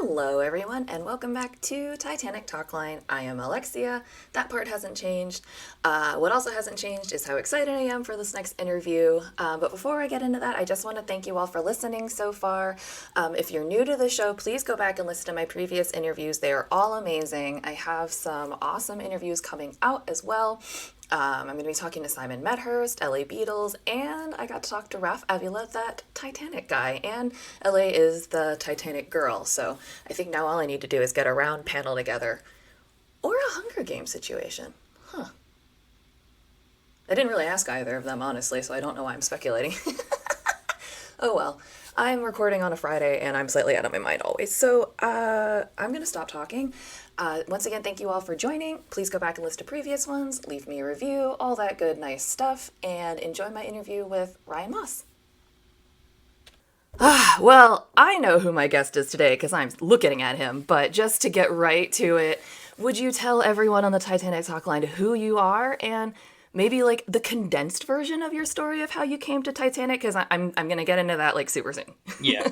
Hello, everyone, and welcome back to Titanic Talkline. I am Alexia. That part hasn't changed. What also hasn't changed is how excited I am for this next interview. But before I get into that, I just want to thank you all for listening so far. If you're new to the show, please go back and listen to my previous interviews. They are all amazing. I have some awesome interviews coming out as well. I'm going to be talking to Simon Medhurst, LA Beatles, and I got to talk to Raf Avila, that Titanic guy, and LA is the Titanic girl. So I think now all I need to do is get a round panel together. Or a Hunger Games situation. Huh. I didn't really ask either of them, honestly, so I don't know why I'm speculating. Oh well. I'm recording on a Friday, and I'm slightly out of my mind always. So I'm going to stop talking. Once again, thank you all for joining. Please go back and listen to previous ones, leave me a review, all that good, nice stuff, and enjoy my interview with Ryan Moss. Well, I know who my guest is today because I'm looking at him, but just to get right to it, would you tell everyone on the Titanic Talkline who you are and maybe like the condensed version of your story of how you came to Titanic? Because I'm going to get into that like super soon. Yeah.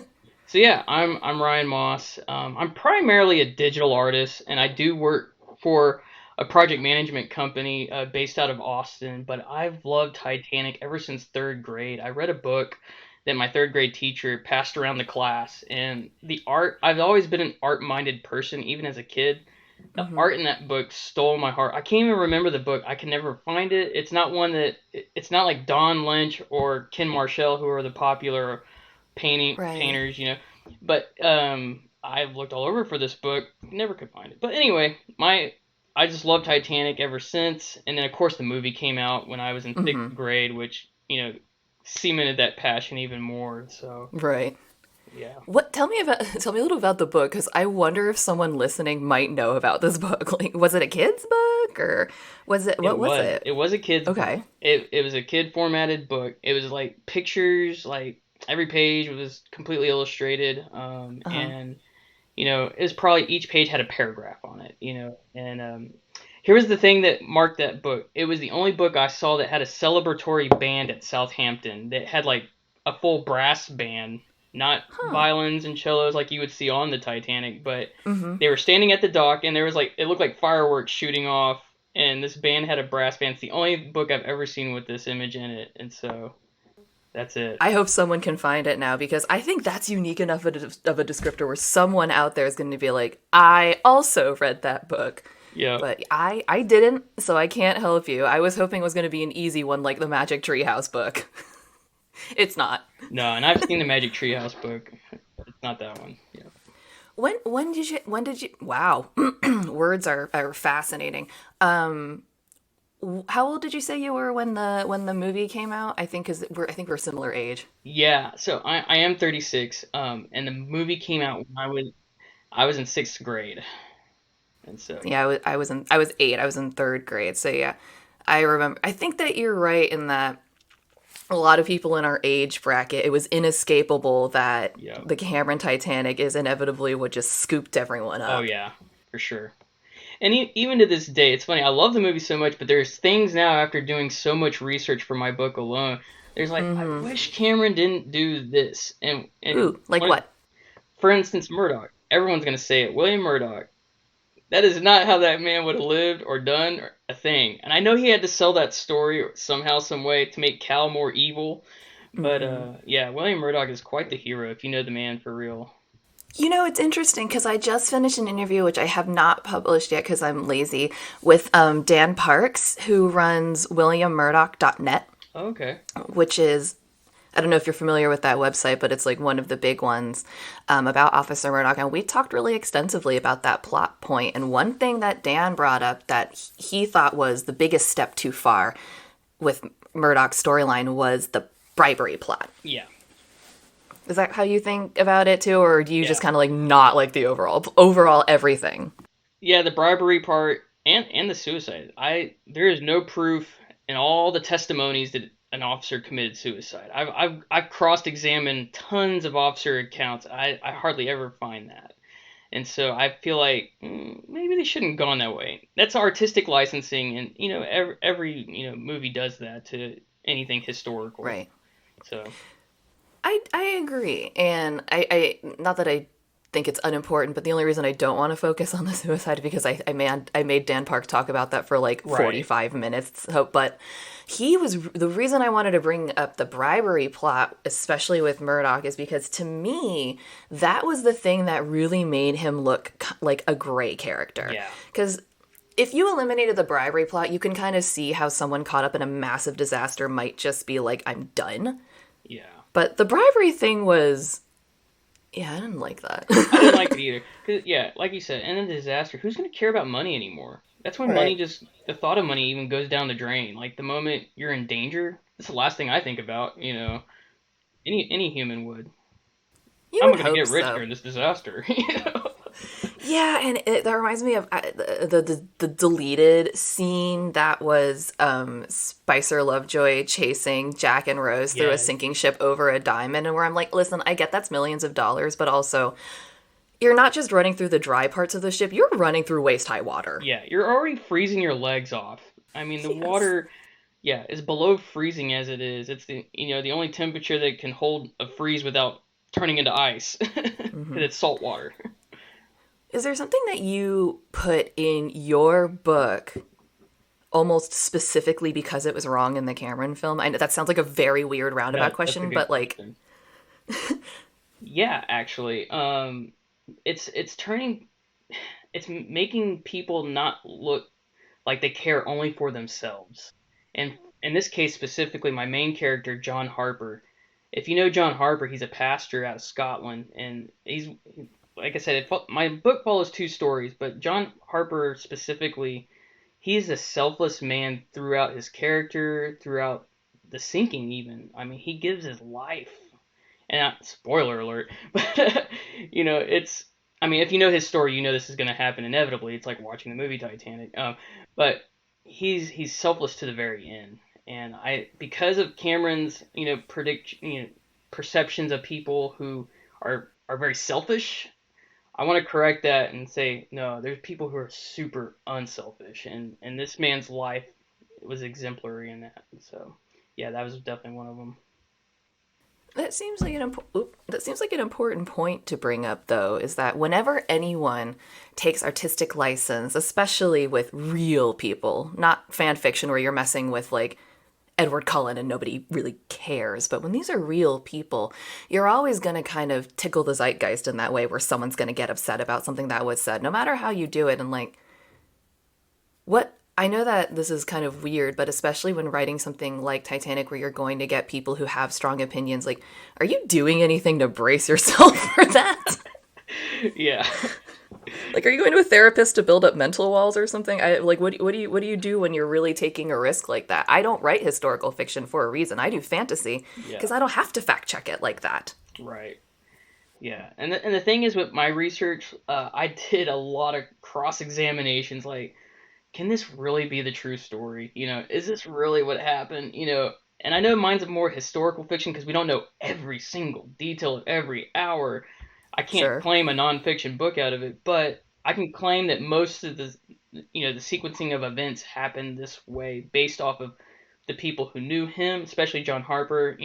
So yeah, I'm Ryan Moss. I'm primarily a digital artist, and I do work for a project management company based out of Austin. But I've loved Titanic ever since third grade. I read a book that my third grade teacher passed around the class, and the art. I've always been an art-minded person, even as a kid. The art in that book stole my heart. I can't even remember the book. I can never find it. It's not one that. It's not like Don Lynch or Ken Marshall, who are the popular Right. painters, But I've looked all over for this book, never could find it. But anyway, I just love Titanic ever since, and then of course the movie came out when I was in sixth grade, which cemented that passion even more. So Right. yeah, What? Tell me a little about the book because I wonder if someone listening might know about this book. Like, was it a kid's book or was it? What was it? it was a kid's book. Okay. It was a kid formatted book. It was like pictures, like every page was completely illustrated, Uh huh. and it was probably each page had a paragraph on it, and here was the thing that marked that book. It was the only book I saw that had a celebratory band at Southampton that had like a full brass band, not Huh. violins and cellos like you would see on the Titanic, but they were standing at the dock and there was like, it looked like fireworks shooting off, and this band had a brass band. It's the only book I've ever seen with this image in it, and so that's it. I hope someone can find it now because I think that's unique enough of a descriptor where someone out there is going to be like, I also read that book. Yeah. But I didn't, so I can't help you. I was hoping it was going to be an easy one like the Magic Treehouse book. It's not. No, and I've seen the Magic Treehouse book. It's not that one. Yeah. When did you wow. Words are fascinating. How old did you say you were when the movie came out? I think we're similar age. Yeah, so I am 36, and the movie came out when I was in sixth grade, and so Yeah, I was 8. I was in 3rd grade. So yeah, I remember. I think that you're right in that a lot of people in our age bracket, it was inescapable that yeah, the Cameron Titanic is inevitably what just scooped everyone oh up. yeah, for sure. And even to this day, it's funny. I love the movie so much, but there's things now after doing so much research for my book alone. There's like, I wish Cameron didn't do this, and Ooh, like one, what? for instance, Murdoch. Everyone's gonna say it, William Murdoch. That is not how that man would have lived or done a thing. And I know he had to sell that story somehow, some way to make Cal more evil. But yeah, William Murdoch is quite the hero if you know the man for real. You know, it's interesting because I just finished an interview, which I have not published yet because I'm lazy, with Dan Parks, who runs WilliamMurdoch.net, Okay. which is, I don't know if you're familiar with that website, but it's like one of the big ones about Officer Murdoch. And we talked really extensively about that plot point. And one thing that Dan brought up that he thought was the biggest step too far with Murdoch's storyline was the bribery plot. Yeah. Is that how you think about it too, or do you just Yeah. kind of like not like the overall everything? Yeah, the bribery part and the suicide. There is no proof in all the testimonies that an officer committed suicide. I've cross-examined tons of officer accounts. I hardly ever find that. And so I feel like maybe they shouldn't have gone that way. That's artistic licensing, and every movie does that to anything historical. Right. So I agree, and I not that I think it's unimportant, but the only reason I don't want to focus on the suicide is because I made Dan Park talk about that for like Right. 45 minutes. So, but he was the reason I wanted to bring up the bribery plot, especially with Murdoch, is because to me, that was the thing that really made him look like a gray character. Yeah. Because if you eliminated the bribery plot, you can kind of see how someone caught up in a massive disaster might just be like, I'm done. Yeah. But the bribery thing was, yeah, I didn't like that. I didn't like it either. 'Cause, yeah, like you said, in a disaster, who's going to care about money anymore? That's when money Right. just, the thought of money even goes down the drain. Like the moment you're in danger, that's the last thing I think about, you know. Any human would. You I'm would not going to hope get rich so. during this disaster, you know. Yeah, and that reminds me of the deleted scene that was Spicer Lovejoy chasing Jack and Rose through a Yeah. sinking ship over a diamond, and where I'm like, listen, I get that's millions of dollars, but also you're not just running through the dry parts of the ship; you're running through waist high water. Yeah, you're already freezing your legs off. I mean, the Yes. water, yeah, is below freezing as it is. It's the only temperature that can hold a freeze without turning into ice because Hmm. it's salt water. Is there something that you put in your book almost specifically because it was wrong in the Cameron film? I know that sounds like a very weird roundabout No, that's a question, good but like, question. Yeah, actually, it's turning, it's making people not look like they care only for themselves. And in this case specifically, my main character, John Harper. If you know John Harper, he's a pastor out of Scotland, and he's like I said, my book follows two stories, but John Harper specifically, he's a selfless man throughout his character, throughout the sinking even. I mean, he gives his life. And spoiler alert, but it's. I mean, if you know his story, you know this is going to happen inevitably. It's like watching the movie Titanic. But he's selfless to the very end, and because of Cameron's perceptions of people who are very selfish. I want to correct that and say no. There's people who are super unselfish, and this man's life was exemplary in that. So yeah, that was definitely one of them. that seems like an important point to bring up, though, is that whenever anyone takes artistic license, especially with real people, not fan fiction where you're messing with like Edward Cullen and nobody really cares, but when these are real people, you're always going to kind of tickle the zeitgeist in that way where someone's going to get upset about something that was said, no matter how you do it. And like, what I know that this is kind of weird, but especially when writing something like Titanic, where you're going to get people who have strong opinions, like, are you doing anything to brace yourself for that? Yeah. Like, are you going to a therapist to build up mental walls or something? I like, what do you do when you're really taking a risk like that? I don't write historical fiction for a reason. I do fantasy Yeah. because I don't have to fact check it like that. Right. Yeah, and the thing is with my research, I did a lot of cross examinations. Like, can this really be the true story? Is this really what happened? And I know mine's more historical fiction because we don't know every single detail of every hour. I can't Sure. claim a nonfiction book out of it, but I can claim that most of the sequencing of events happened this way based off of the people who knew him, especially John Harper.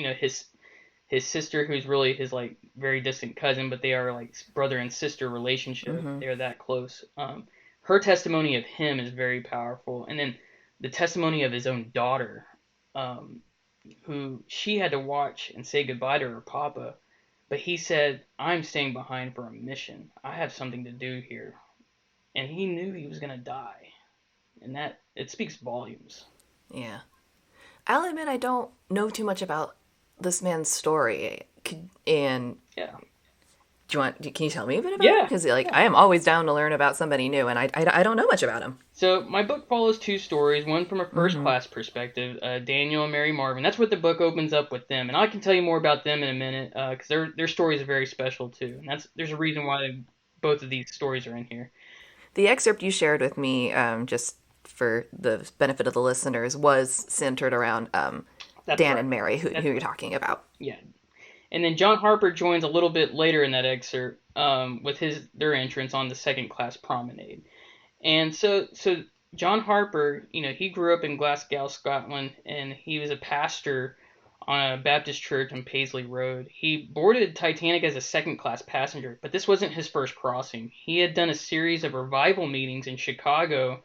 His sister, who's really his like very distant cousin, but they are like brother and sister relationship. Mm-hmm. They are that close. Her testimony of him is very powerful, and then the testimony of his own daughter, um, who she had to watch and say goodbye to her papa, but he said, "I'm staying behind for a mission. I have something to do here," and he knew he was gonna die, and that it speaks volumes. Yeah. I'll admit I don't know too much about this man's story. And Yeah, can you tell me a bit about him? yeah, Because like yeah. I am always down to learn about somebody new, and I don't know much about him. So my book follows two stories, one from a first Mm-hmm. class perspective, Daniel and Mary Marvin. That's what the book opens up with them, and I can tell you more about them in a minute because their stories are very special too, and there's a reason why both of these stories are in here. The excerpt you shared with me, just for the benefit of the listeners, was centered around That's Dan correct. and Mary, That's who you're correct. talking about. Yeah, and then John Harper joins a little bit later in that excerpt with their entrance on the second class promenade. And so John Harper, he grew up in Glasgow, Scotland, and he was a pastor on a Baptist church on Paisley Road. He boarded Titanic as a second class passenger, but this wasn't his first crossing. He had done a series of revival meetings in Chicago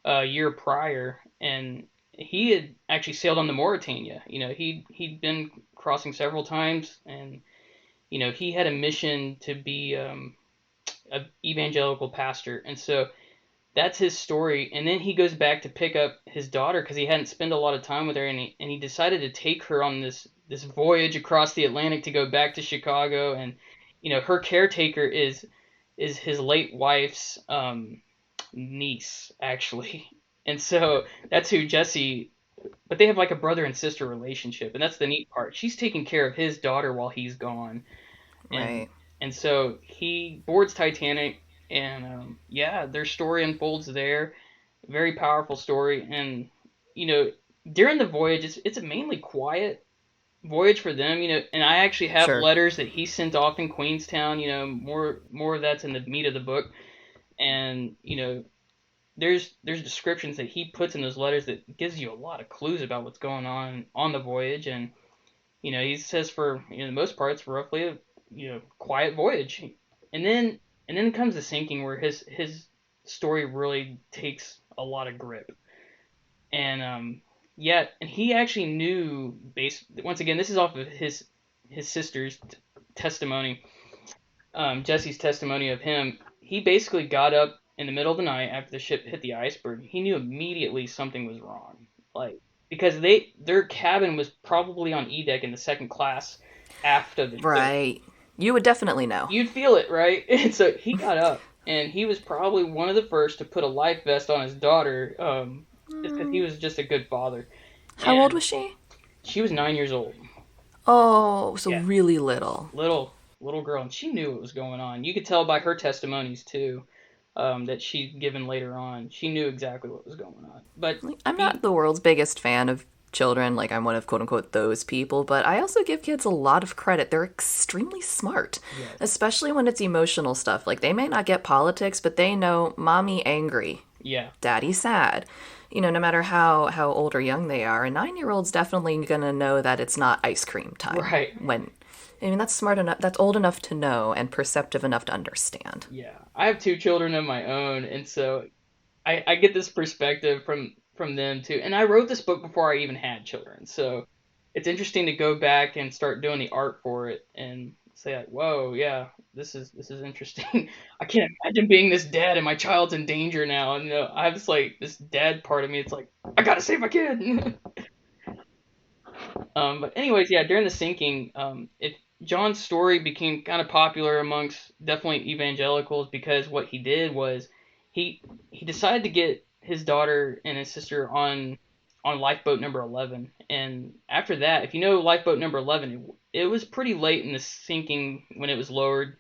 a year prior, and he had actually sailed on the Mauritania. He'd been crossing several times, and he had a mission to be a evangelical pastor, and so that's his story. And then he goes back to pick up his daughter because he hadn't spent a lot of time with her, and he decided to take her on this voyage across the Atlantic to go back to Chicago. And her caretaker is his late wife's niece, actually. And so that's who Jesse. But they have like a brother and sister relationship, and that's the neat part. She's taking care of his daughter while he's gone, and Right. and so he boards Titanic, and yeah, their story unfolds there. Very powerful story, and you know during the voyage, it's a mainly quiet voyage for them. And I actually have Sure. letters that he sent off in Queenstown. More of that's in the meat of the book, and there's descriptions that he puts in those letters that gives you a lot of clues about what's going on the voyage. And he says for the most part it's roughly a quiet voyage, and then comes the sinking where his story really takes a lot of grip. And yeah, and he actually knew based once again this is off of his sister's testimony, Jesse's testimony of him. He basically got up in the middle of the night after the ship hit the iceberg. He knew immediately something was wrong, like because their cabin was probably on E deck in the second class aft of the ship. Right. You would definitely know. You'd feel it, right? And so he got up, and he was probably one of the first to put a life vest on his daughter, just because he was just a good father. How old And was she? she was 9 years old. Oh, so Yeah, really little. little girl, and she knew what was going on. You could tell by her testimonies too, that she'd given later on. She knew exactly what was going on. But Like, I'm not he, the world's biggest fan of children. Like, I'm one of quote unquote those people, but I also give kids a lot of credit. They're extremely smart, yes, especially when it's emotional stuff. Like, they may not get politics, but they know mommy angry, yeah, daddy sad. No matter how old or young they are, a 9-year-old's definitely gonna know that it's not ice cream time. right. That's smart enough, that's old enough to know and perceptive enough to understand. Yeah, I have two children of my own, and so I get this perspective from them too. And I wrote this book before I even had children, so it's interesting to go back and start doing the art for it and say like, whoa, yeah, this is interesting. I can't imagine being this dad and my child's in danger now. And I have this dad part of me. It's like I gotta save my kid. But anyways, yeah, during the sinking, it John's story became kind of popular amongst definitely evangelicals because what he did was he he decided to get his daughter and his sister on lifeboat number 11. And after that, if you know lifeboat number 11, it was pretty late in the sinking when it was lowered,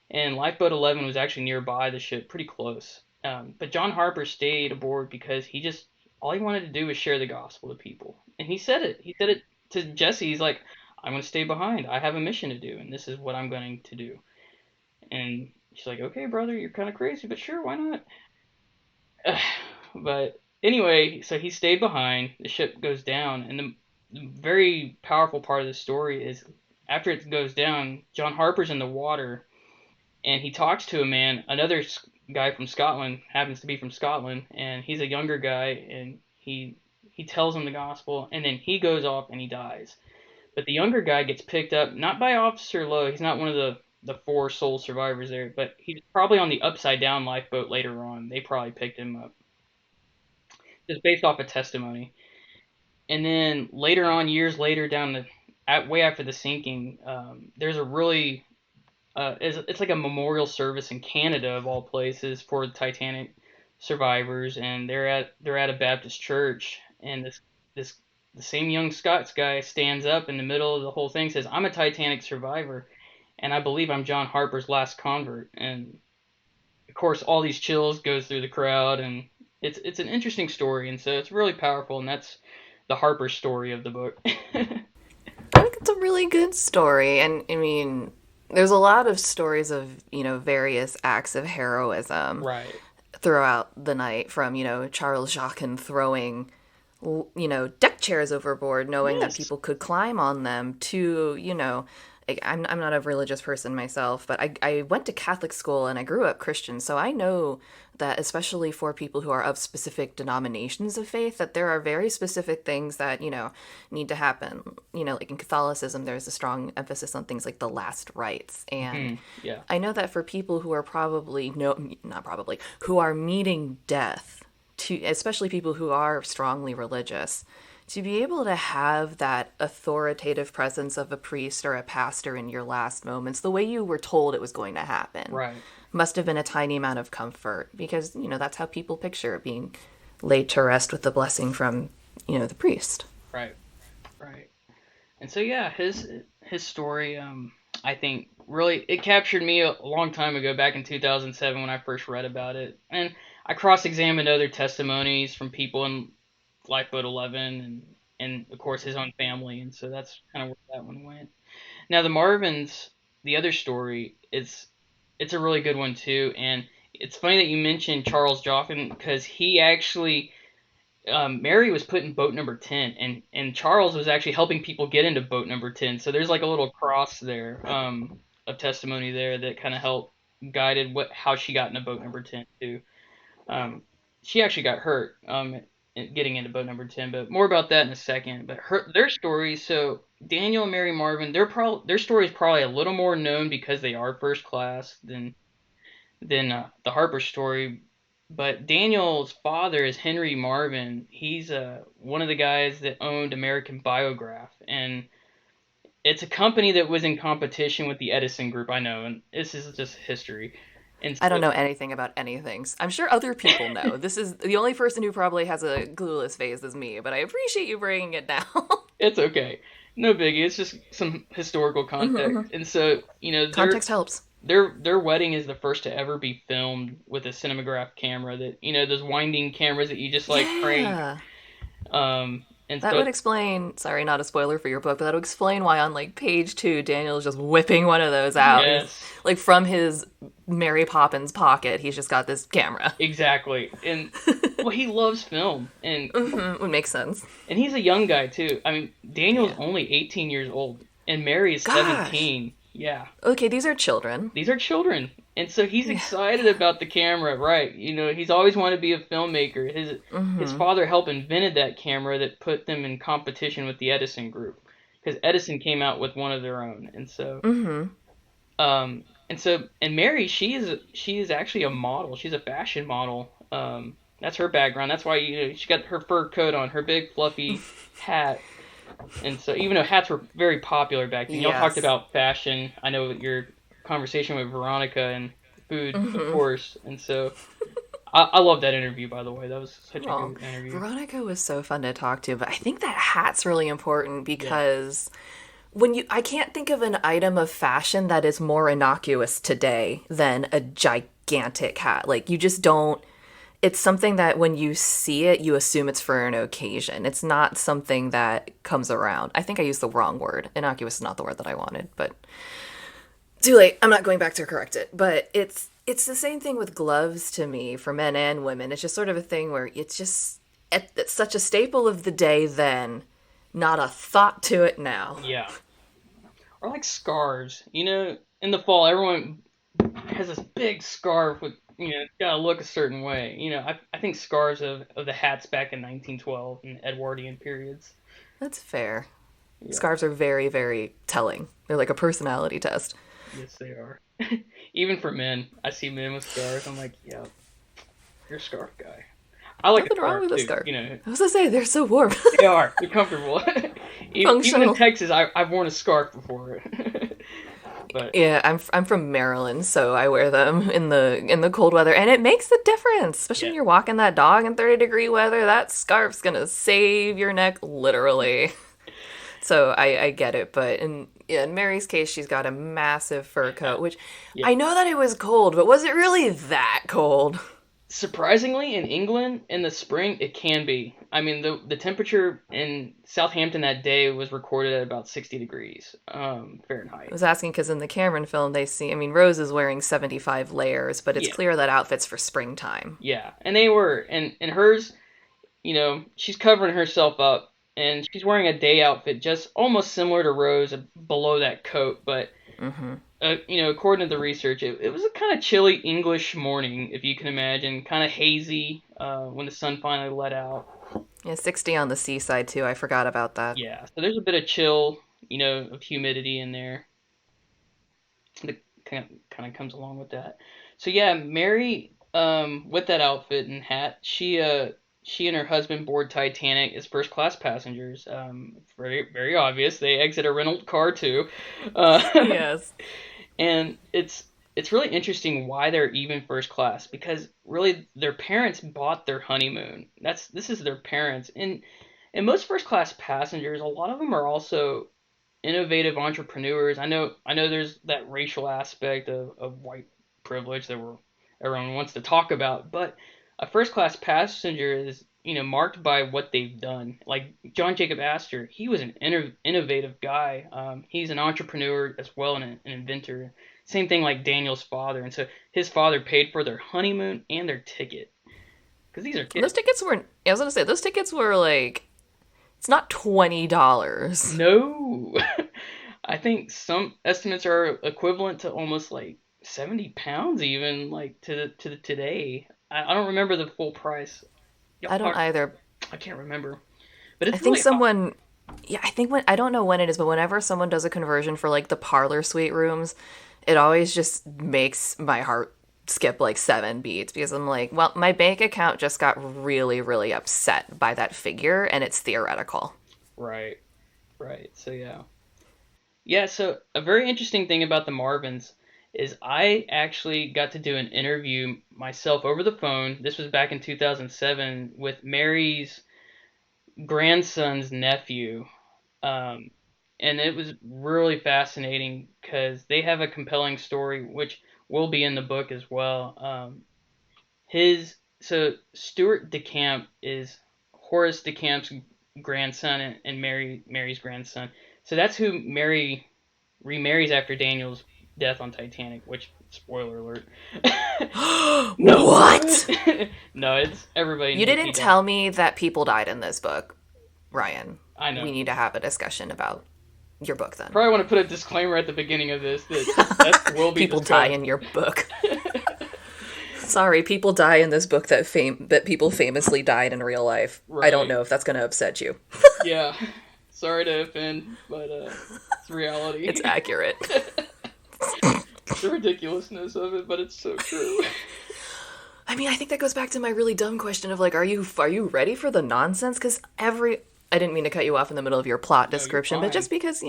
and lifeboat 11 was actually nearby the ship, pretty close. But John Harper stayed aboard because he just all he wanted to do was share the gospel to people, and he said it. He said it to Jesse. He's like, "I'm going to stay behind. I have a mission to do, and this is what I'm going to do." And she's like, "Okay, brother, you're kind of crazy, but sure, why not?" But anyway, so he stayed behind. The ship goes down, and the very powerful part of the story is after it goes down, John Harper's in the water and he talks to a man, another guy from Scotland, happens to be from Scotland, and he's a younger guy, and he tells him the gospel, and then he goes off and he dies. But the younger guy gets picked up not by Officer Lowe. He's not one of the four sole survivors there, but he's probably on the upside down lifeboat later on. They probably picked him up just based off of testimony. And then later on, years later, way after the sinking, there's a really it's like a memorial service in Canada of all places for the Titanic survivors, and they're at a Baptist church, and this the same young Scots guy stands up in the middle of the whole thing, says, "I'm a Titanic survivor, and I believe I'm John Harper's last convert." And of course, all these chills goes through the crowd, and it's an interesting story, and so it's really powerful, and that's the Harper story of the book. I think it's a really good story. And I mean, there's a lot of stories of, various acts of heroism Right. throughout the night from, Charles Jacques throwing deck chairs overboard, knowing that Yes. people could climb on them, to, I'm not a religious person myself, but I went to Catholic school and I grew up Christian, so I know that, especially for people who are of specific denominations of faith, that there are very specific things that, need to happen. Like in Catholicism, there's a strong emphasis on things like the last rites. And Yeah. I know that for people who are probably, no, not probably, who are meeting death, to especially people who are strongly religious, to be able to have that authoritative presence of a priest or a pastor in your last moments, the way you were told it was going to happen, Right. must have been a tiny amount of comfort, because, that's how people picture it, being laid to rest with the blessing from, the priest. Right. Right. And so yeah, his story, I think really it captured me a long time ago, back in 2007 when I first read about it, and I cross-examined other testimonies from people in Lifeboat 11, and of course his own family, and so that's kind of where that one went. Now the Marvins, the other story, it's a really good one too, and it's funny that you mentioned Charles Joffin because he actually Mary was put in boat number 10, and Charles was actually helping people get into boat number 10. So there's like a little cross there of testimony there that kind of helped guided how she got into boat number 10 too. Um, she actually got hurt getting into boat number 10, but more about that in a second. But their stories, so Daniel and Mary Marvin, their story is probably a little more known because they are first class than the Harper story. But Daniel's father is Henry Marvin. He's one of the guys that owned American Biograph, and it's a company that was in competition with the Edison Group. I know, and this is just history. And I so don't know anything about anything. I'm sure other people know. This is the only person who probably has a clueless face is me, but I appreciate you bringing it down. it's okay, no biggie. It's just some historical context. And so Context helps. their wedding is the first to ever be filmed with a cinematograph camera, that those winding cameras that you just like crank. Yeah. And That so would explain, sorry, not a spoiler for your book, but that would explain why on like page 2, Daniel's just whipping one of those out. yes, Like from his Mary Poppins pocket, he's just got this camera. exactly. And well, he loves film, Would make sense. and he's a young guy too. I mean, Daniel's Yeah. only 18 years old, and Mary is Gosh. 17. Yeah, Okay, these are children. these are children, and so he's excited about the camera, right? He's always wanted to be a filmmaker. His father helped invented that camera that put them in competition with the Edison Group, because Edison came out with one of their own, and so and Mary, she is actually a model. She's a fashion model. That's her background. That's why she got her fur coat on, her big fluffy hat. And so even though hats were very popular back then, y'all talked Yes. about fashion. I know your conversation with Veronica and food, of course. And so I love that interview, by the way. That was such a Oh, good interview. Veronica was so fun to talk to, but I think that hat's really important Yeah. because I can't think of an item of fashion that is more innocuous today than a gigantic hat. Like, you just don't, it's something that when you see it, you assume it's for an occasion. It's not something that comes around. I think I used the wrong word. Innocuous is not the word that I wanted, but too late. I'm not going back to correct it. But it's the same thing with gloves to me, for men and women. It's just sort of a thing where it's such a staple of the day then, not a thought to it now. Yeah. Or like scarves. In the fall, everyone has this big scarf with, it's gotta look a certain way. I think scarves of the hats back in 1912 and Edwardian periods. That's fair. Yeah. Scarves are very, very telling. They're like a personality test. Yes, they are. Even for men, I see men with scarves. I'm like, yeah, you're a scarf guy. I like a Nothing wrong scarf with a too. scarf. I was gonna say, they're so warm. They are. They're comfortable. Even in Functional. Texas, I've worn a scarf before. But Yeah, I'm from Maryland, so I wear them in the cold weather, and it makes a difference, especially yeah, when you're walking that dog in 30-degree weather. That scarf's gonna save your neck, literally. So I get it, but in Mary's case, she's got a massive fur coat, which yeah. I know that it was cold, but was it really that cold? Surprisingly, in England in the spring, it can be. I mean, the temperature in Southampton that day was recorded at about 60 degrees I Fahrenheit. was asking because in the Cameron film, Rose is wearing 75 layers, but it's Yeah, clear that outfit's for springtime. yeah, and they were, and hers. she's covering herself up, and she's wearing a day outfit just almost similar to Rose below that coat, but Mm-hmm. according to the research, it was a kind of chilly English morning, if you can imagine, kind of hazy when the sun finally let out. Yeah, 60 on the seaside too. I forgot about that. Yeah, so there's a bit of chill, of humidity in there that kind of comes along with that. So yeah, Mary, with that outfit and hat, she and her husband board Titanic as first class passengers. Very very obvious. They exit a rental car too, uh, Yes. and it's really interesting why they're even first class because really their parents bought their honeymoon. This is their parents, and most first class passengers, a lot of them are also innovative entrepreneurs. I know there's that racial aspect of white privilege that everyone wants to talk about, but a first class passenger is marked by what they've done. Like John Jacob Astor, he was an innovative guy. He's an entrepreneur as well and an inventor. Same thing like Daniel's father, and so his father paid for their honeymoon and their ticket because these are And those kids. tickets were. I was gonna say those tickets were like. It's not $20. No, I think some estimates are equivalent to almost like 70 pounds, even like to the today. I don't remember the full price. I don't either. I can't remember, but I it's think really hot. someone. Yeah, I think when I don't know when it is, but whenever someone does a conversion for like the parlor suite rooms, it always just makes my heart skip like 7 beats because I'm like, well, my bank account just got really, really upset by that figure, and it's theoretical. Right, right. So yeah, yeah. So a very interesting thing about the Marvins is I actually got to do an interview myself over the phone. This was back in 2007 with Mary's grandson's nephew. Um, and it was really fascinating because they have a compelling story, which will be in the book as well. His so Stuart DeCamp is Horace DeCamp's grandson and Mary's grandson. So that's who Mary remarries after Daniel's death on Titanic. Which spoiler alert. No, what? What? No, it's everybody You knows he didn't died. tell me that people died in this book, Ryan. I We know. need to have a discussion about your book then. Probably want to put a disclaimer at the beginning of this that death will be People die discussed. in your book. Sorry, people die in this book that people famously died in real life. I don't Right. know if that's going to upset you. Yeah. Sorry to offend, but it's reality. It's accurate. The ridiculousness of it, but it's so true. I mean, I think that goes back to my really dumb question of like, are you ready for the nonsense? Because I didn't mean to cut you off in the middle of your plot No, you're description, but fine. just because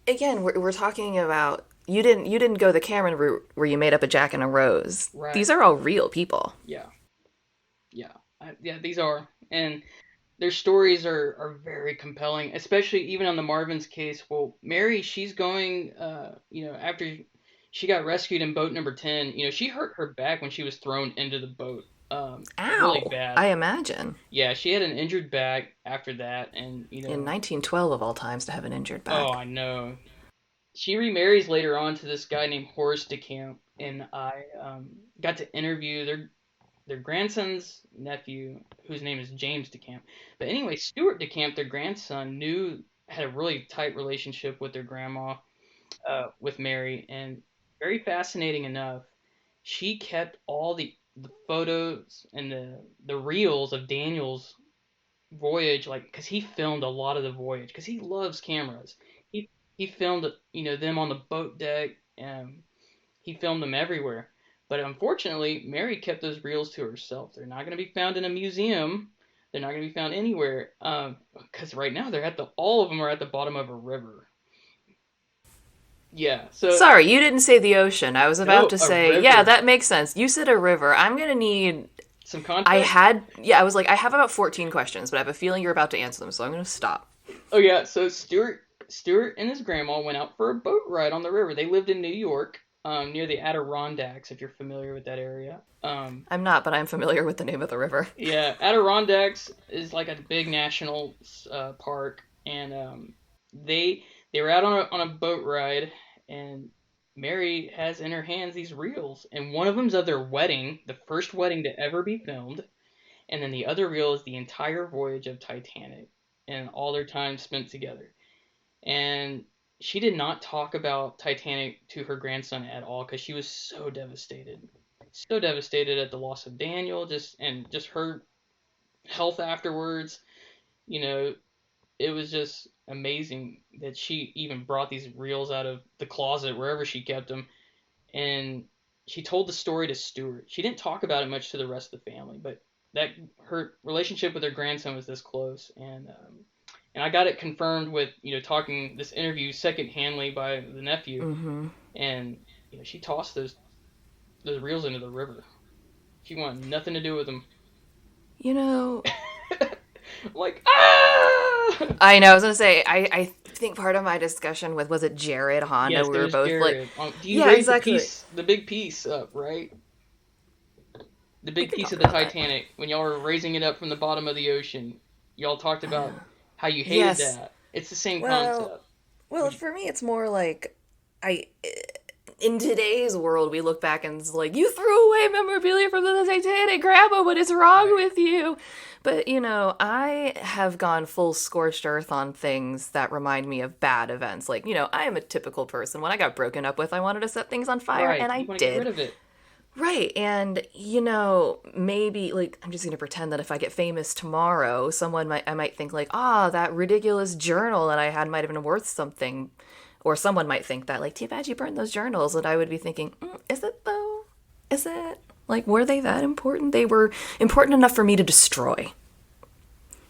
again, we're talking about you didn't go the Cameron route where you made up a Jack and a Rose. Right. These are all real people. Yeah. Yeah. Yeah, these are. And their stories are very compelling, especially even on the Marvin's case. Well, Mary, she's going, after she got rescued in boat number 10, she hurt her back when she was thrown into the boat. Really Ow! bad. I imagine Yeah, she had an injured back after that, and in 1912 of all times to have an injured oh, back. I know. She remarries later on to this guy named Horace DeCamp, and I got to interview their grandson's nephew, whose name is James DeCamp. But anyway, Stuart DeCamp, their grandson, had a really tight relationship with their grandma, with Mary, and very fascinating enough, she kept all the photos and the reels of Daniel's Voyage, like, because he filmed a lot of the Voyage, because he loves cameras. He filmed, them on the boat deck, and he filmed them everywhere. But unfortunately, Mary kept those reels to herself. They're not going to be found in a museum. They're not going to be found anywhere. Because right now all of them are at the bottom of a river. Yeah. So Sorry, you didn't say the ocean. I was about no, to a say, yeah, river. that makes sense. You said a river. I'm gonna need. Some context. I was like, I have about 14 questions, but I have a feeling you're about to answer them, so I'm gonna stop. Oh yeah. So Stuart and his grandma went out for a boat ride on the river. They lived in New York, near the Adirondacks, if you're familiar with that area. I'm not, but I'm familiar with the name of the river. Yeah, Adirondacks is like a big national park, and they they were out on a boat ride, and Mary has in her hands these reels, and one of them's of their wedding, the first wedding to ever be filmed, And then the other reel is the entire voyage of Titanic and all their time spent together. And she did not talk about Titanic to her grandson at all because she was so devastated at the loss of Daniel, just her health afterwards. You know, it was just amazing that she even brought these reels out of the closet wherever she kept them, and she told the story to Stuart. She didn't talk about it much to the rest of the family, but that her relationship with her grandson was this close, and I got it confirmed with talking this interview secondhandly by the nephew, Mm-hmm. and she tossed those reels into the river. She wanted nothing to do with them. You know, Like ah. I know. I was gonna say, I think part of my discussion with, was it Jared Honda? Yes, We it were was both like, Jared. Do you yeah, raise exactly. the big piece up, right? The We big can piece of talk the about that. Titanic when y'all were raising it up from the bottom of the ocean. Y'all talked about how you hated Yes. that. It's the same Well, concept. well, Would you? for me, it's more like I. In today's world, we look back and it's like, you threw away memorabilia from the Titanic, Grandma. What is wrong Right. with you? But I have gone full scorched earth on things that remind me of bad events. Like, I am a typical person. When I got broken up with, I wanted to set things on fire, Right. and You I want to get rid did. of it. Right. And maybe like I'm just going to pretend that if I get famous tomorrow, I might think like, "Ah, that ridiculous journal that I had might have been worth something." Or someone might think that like, "Too bad you burned those journals." And I would be thinking, "Is it though? Is it? Like were they that important? They were important enough for me to destroy."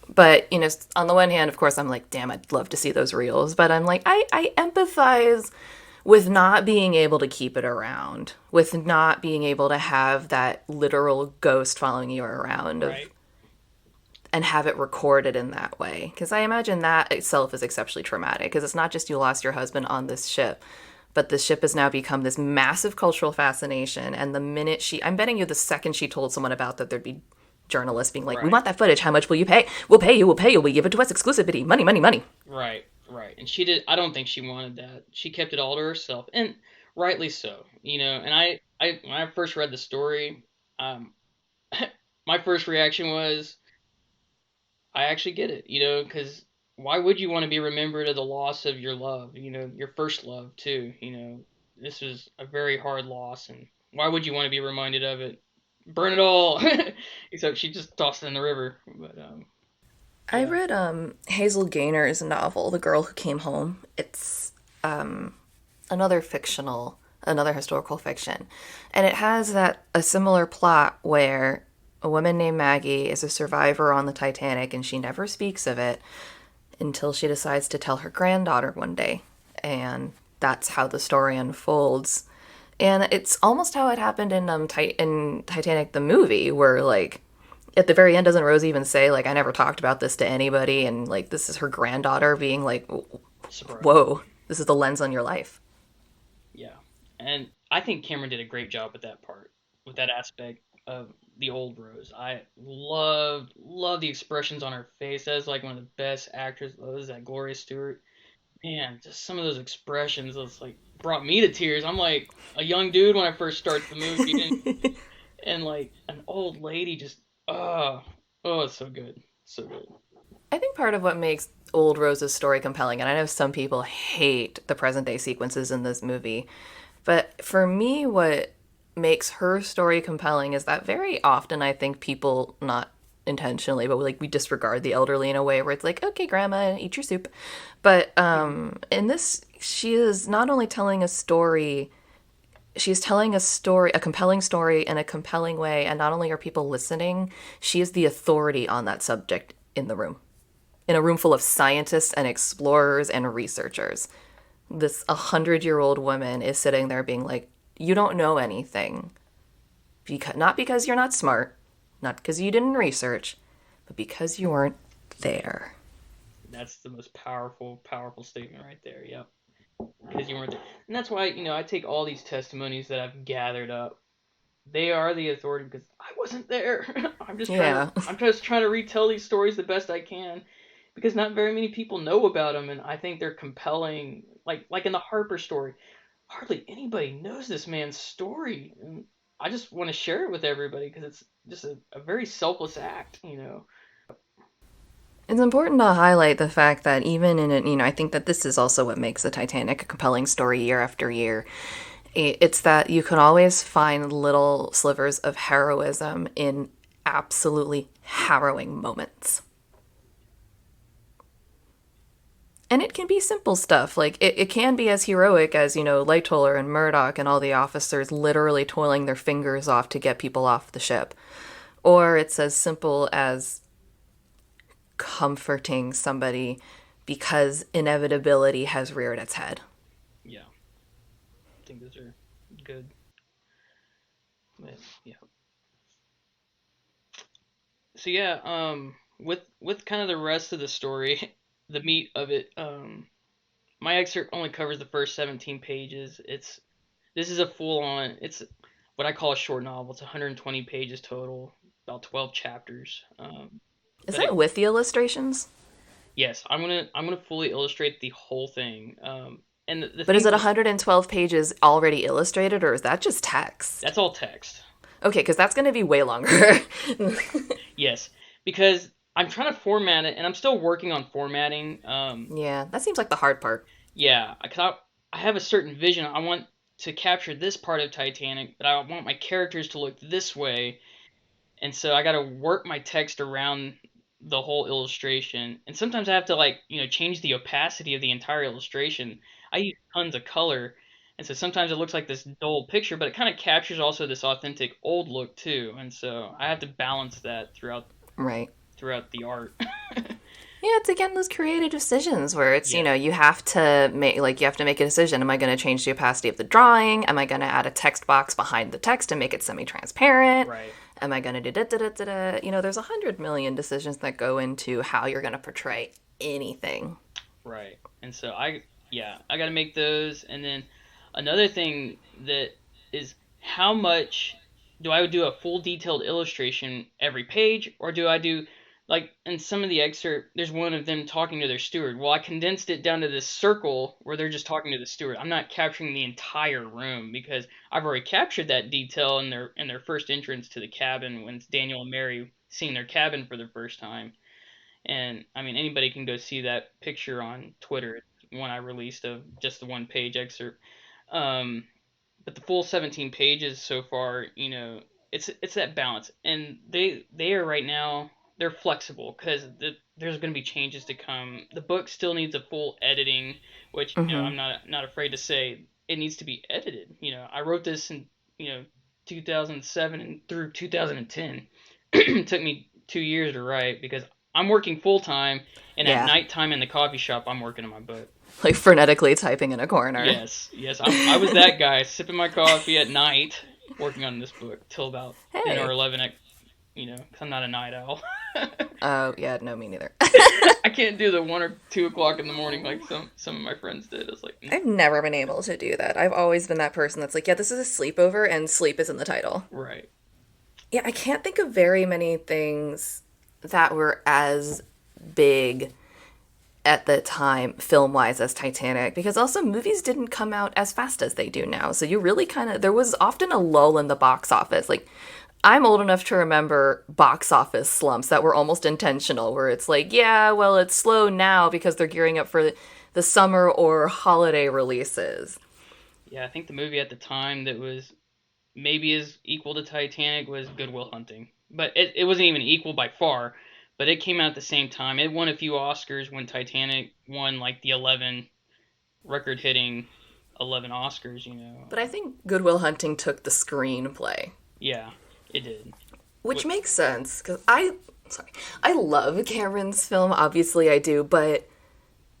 But, on the one hand, of course, I'm like, damn, I'd love to see those reels. But I'm like, I empathize with not being able to keep it around, with not being able to have that literal ghost following you around of Right. and have it recorded in that way. Because I imagine that itself is exceptionally traumatic. Because it's not just you lost your husband on this ship, but the ship has now become this massive cultural fascination. And the minute I'm betting you the second she told someone about that, there'd be journalists being like, "We Right. want that footage. How much will you pay? We'll pay you. We'll pay you. We give it to us exclusivity. Money, money, money." Right. Right. And she did. I don't think she wanted that. She kept it all to herself, and rightly so. And I when I first read the story, um, my first reaction was, I actually get it, because why would you want to be remembered of the loss of your love, your first love too, this was a very hard loss, and why would you want to be reminded of it? Burn it all. Except she just tossed it in the river. But I yeah, read Hazel Gaynor's novel, The Girl Who Came Home. It's another another historical fiction. And it has a similar plot where a woman named Maggie is a survivor on the Titanic and she never speaks of it until she decides to tell her granddaughter one day. And that's how the story unfolds. And it's almost how it happened in Titanic the movie, where like at the very end, doesn't Rose even say like, "I never talked about this to anybody," and like this is her granddaughter being like, surprise. "Whoa, this is the lens on your life." Yeah, and I think Cameron did a great job with that part, with that aspect of the old Rose. I love the expressions on her face. That's like one of the best actors. Oh, is that Gloria Stewart? Man, just some of those expressions was like brought me to tears. I'm like a young dude when I first started the movie, and like an old lady just oh, it's so good, so good. I think part of what makes Old Rose's story compelling, and I know some people hate the present day sequences in this movie, but for me, what makes her story compelling is that very often I think people, not intentionally, but like we disregard the elderly in a way where it's like, okay, grandma, eat your soup. But in this, she is not only telling a story, she's telling a story, a compelling story in a compelling way, and not only are people listening, she is the authority on that subject in the room, in a room full of scientists and explorers and researchers. This 100-year-old woman is sitting there being like, "You don't know anything. Not because you're not smart, not because you didn't research, but because you weren't there." That's the most powerful statement right there. Yep, because you weren't there, and that's why I take all these testimonies that I've gathered up. They are the authority because I wasn't there. Yeah. I'm just trying to retell these stories the best I can because not very many people know about them, and I think they're compelling. Like in the Harper story, hardly anybody knows this man's story. And I just want to share it with everybody because it's just a very selfless act, you know. It's important to highlight the fact that even in it, I think that this is also what makes the Titanic a compelling story year after year. It's that you can always find little slivers of heroism in absolutely harrowing moments. And it can be simple stuff. Like, it can be as heroic as, Lightoller and Murdoch and all the officers literally toiling their fingers off to get people off the ship. Or it's as simple as comforting somebody because inevitability has reared its head. Yeah, I think those are good. But, yeah. So yeah, with kind of the rest of the story, the meat of it, my excerpt only covers the first 17 pages. This is a full on. It's what I call a short novel. It's 120 pages total, about 12 chapters. Is But that it, with the illustrations? yes, I'm gonna fully illustrate the whole thing. And the But is thing it is, 112 pages already illustrated, or is that just text? that's all text. Okay, because that's going to be way longer. Yes, because I'm trying to format it, and I'm still working on formatting. Yeah, that seems like the hard part. Yeah, because I have a certain vision. I want to capture this part of Titanic, but I want my characters to look this way, and so I got to work my text around the whole illustration. And sometimes I have to change the opacity of the entire illustration. I use tons of color, and so sometimes it looks like this dull picture, but it kind of captures also this authentic old look too. And so I have to balance that Right. throughout the art. Yeah, it's again those creative decisions where it's, Yeah, you have to make a decision. Am I going to change the opacity of the drawing? Am I going to add a text box behind the text and make it semi-transparent? right. Am I going to do da da da da da? There's 100 million decisions that go into how you're going to portray anything. Right. And so I got to make those. And then another thing that is how much do I do a full detailed illustration every page, or do I do like in some of the excerpt, there's one of them talking to their steward. Well, I condensed it down to this circle where they're just talking to the steward. I'm not capturing the entire room because I've already captured that detail in their first entrance to the cabin when it's Daniel and Mary seeing their cabin for the first time. And I mean, anybody can go see that picture on Twitter. It's one I released of just the one page excerpt. Um, but the full 17 pages so far, it's that balance, and they are right now they're flexible because there's going to be changes to come. The book still needs a full editing, which Mm-hmm. I'm not afraid to say it needs to be edited. I wrote this in 2007 and through 2010. It took me 2 years to write because I'm working full time, and at Yeah, nighttime in the coffee shop, I'm working on my book. like frenetically typing in a corner. Yes, yes, I was that guy sipping my coffee at night, working on this book till about 10 or Hey. 11 at, 'cause I'm not a night owl. Oh, yeah, no, me neither. I can't do the 1 or 2 o'clock in the morning like some of my friends did. It's like, I've never been able to do that. I've always been that person that's like, yeah, this is a sleepover, and sleep is in the title. right. Yeah, I can't think of very many things that were as big at the time, film wise, as Titanic, because also movies didn't come out as fast as they do now. So you really there was often a lull in the box office. Like, I'm old enough to remember box office slumps that were almost intentional, where it's like, yeah, well, it's slow now because they're gearing up for the summer or holiday releases. Yeah, I think the movie at the time that was maybe as equal to Titanic was Good Will Hunting, but it wasn't even equal by far. But it came out at the same time. It won a few Oscars when Titanic won like the 11 record hitting 11 Oscars. But I think Good Will Hunting took the screenplay, Yeah, it did. which What? makes sense because sorry, I love Cameron's film. Obviously, I do, but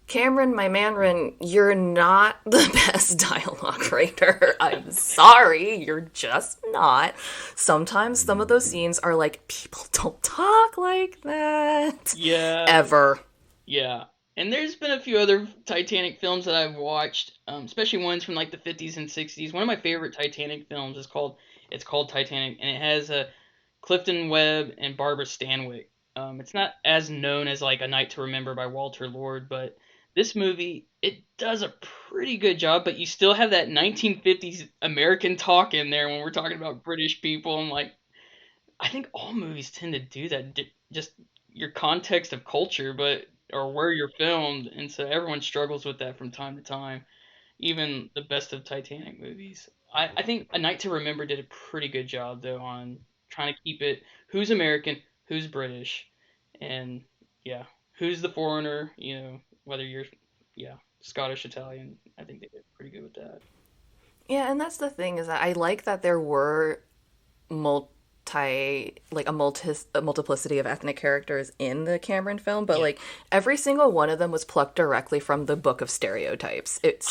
Cameron, my mandarin, you're not the best dialogue writer. I'm sorry, you're just not. Sometimes some of those scenes are like, people don't talk like that. Yeah, Ever. yeah. And there's been a few other Titanic films that I've watched, especially ones from like the 50s and 60s. One of my favorite Titanic films is called Titanic, and it has Clifton Webb and Barbara Stanwyck. It's not as known as like A Night to Remember by Walter Lord, but This movie, it does a pretty good job, but you still have that 1950s American talk in there when we're talking about British people. And like, I think all movies tend to do that, just your context of culture, but or where you're filmed, and so everyone struggles with that from time to time. Even the best of Titanic movies. I think A Night to Remember did a pretty good job though on trying to keep it who's American, who's British, and yeah, who's the foreigner. Whether you're Scottish, Italian. I think they did pretty good with that. Yeah, and that's the thing is that I like that there were a multiplicity of ethnic characters in the Cameron film, but Yeah, like every single one of them was plucked directly from the book of stereotypes. I hate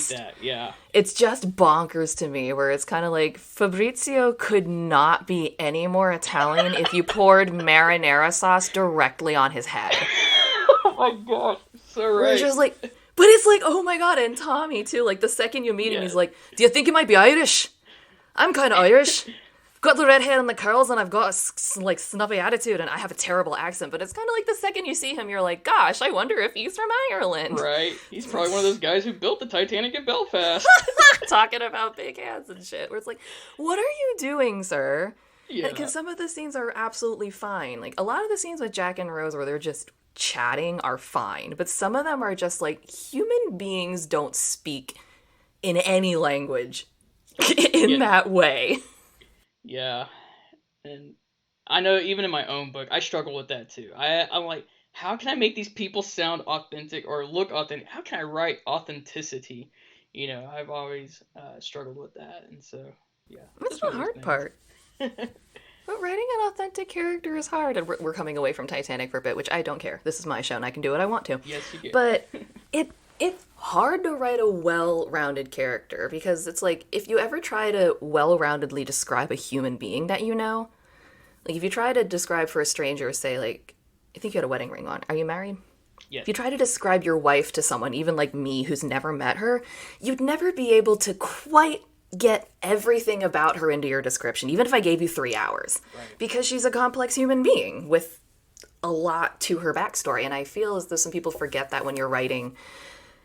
that. Yeah, It's just bonkers to me where it's kind of like Fabrizio could not be any more Italian if you poured marinara sauce directly on his head. oh my gosh, so Where it's right. just like, but it's like, oh my god, and Tommy too. Like the second you meet him, he's Yes. like, "Do you think you might be Irish? I'm kind of Irish. Got the red hair and the curls, and I've got like snuffy attitude, and I have a terrible accent." But it's kind of like the second you see him, you're like, "Gosh, I wonder if he's from Ireland." Right. He's probably one of those guys who built the Titanic in Belfast. Talking about big hands and shit. Where it's like, what are you doing, sir? Yeah. Because some of the scenes are absolutely fine. Like a lot of the scenes with Jack and Rose where they're just chatting are fine, but some of them are just like human beings don't speak in any language in Yeah. that way. Yeah. And I know even in my own book, I struggle with that too. I'm like, how can I make these people sound authentic or look authentic? How can I write authenticity? I've always struggled with that, and so yeah, That's just the one of those hard things. part. But writing an authentic character is hard, and we're coming away from Titanic for a bit, which I don't care. This is my show, and I can do what I want to. Yes, you get. But it's hard to write a well-rounded character because it's like if you ever try to well-roundedly describe a human being that you know, like if you try to describe for a stranger, say like, I think you had a wedding ring on. Are you married? Yes. If you try to describe your wife to someone, even like me who's never met her, you'd never be able to quite get everything about her into your description, even if I gave you 3 hours, Right. because she's a complex human being with a lot to her backstory. And I feel as though some people forget that when you're writing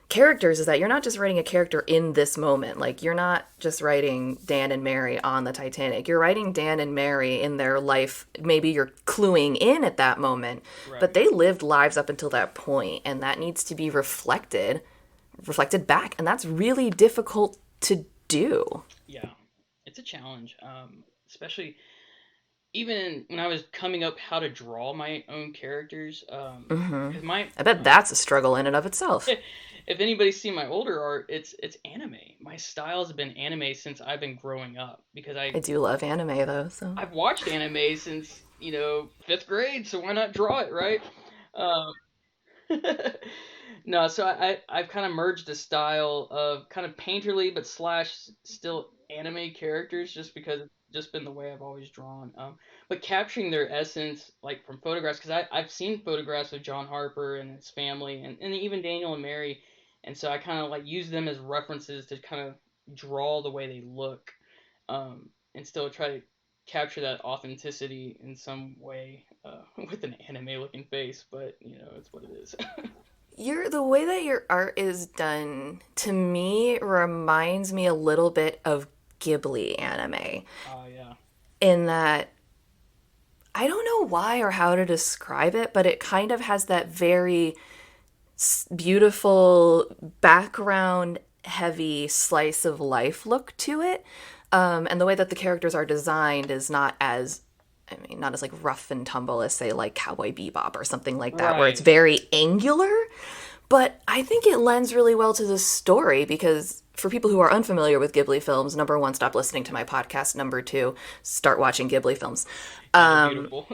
characters is that you're not just writing a character in this moment. Like you're not just writing Dan and Mary on the Titanic. You're writing Dan and Mary in their life. Maybe you're cluing in at that moment, but Right. they lived lives up until that point, and that needs to be reflected back, and that's really difficult to do. Yeah. It's a challenge, especially even when I was coming up how to draw my own characters. Because my I bet that's a struggle in and of itself. if anybody's seen my older art, it's anime. My styles have been anime since I've been growing up because I do love anime though, so I've watched anime since fifth grade, so why not draw it, right? Um, no, so I've kind of merged the style of kind of painterly but slash still anime characters just because it's just been the way I've always drawn. But capturing their essence like from photographs because I've seen photographs of John Harper and his family and even Daniel and Mary, and so I kind of like use them as references to kind of draw the way they look, and still try to capture that authenticity in some way with an anime looking face, but it's what it is. the way that your art is done to me reminds me a little bit of Ghibli anime Oh yeah. in that I don't know why or how to describe it, but it kind of has that very beautiful background heavy slice of life look to it. And the way that the characters are designed is not as, I mean, not as like rough and tumble as say like Cowboy Bebop or something like that, where it's Right. very angular. But I think it lends really well to the story because for people who are unfamiliar with Ghibli films, number one, stop listening to my podcast. Number two, start watching Ghibli films. Yeah, they're beautiful.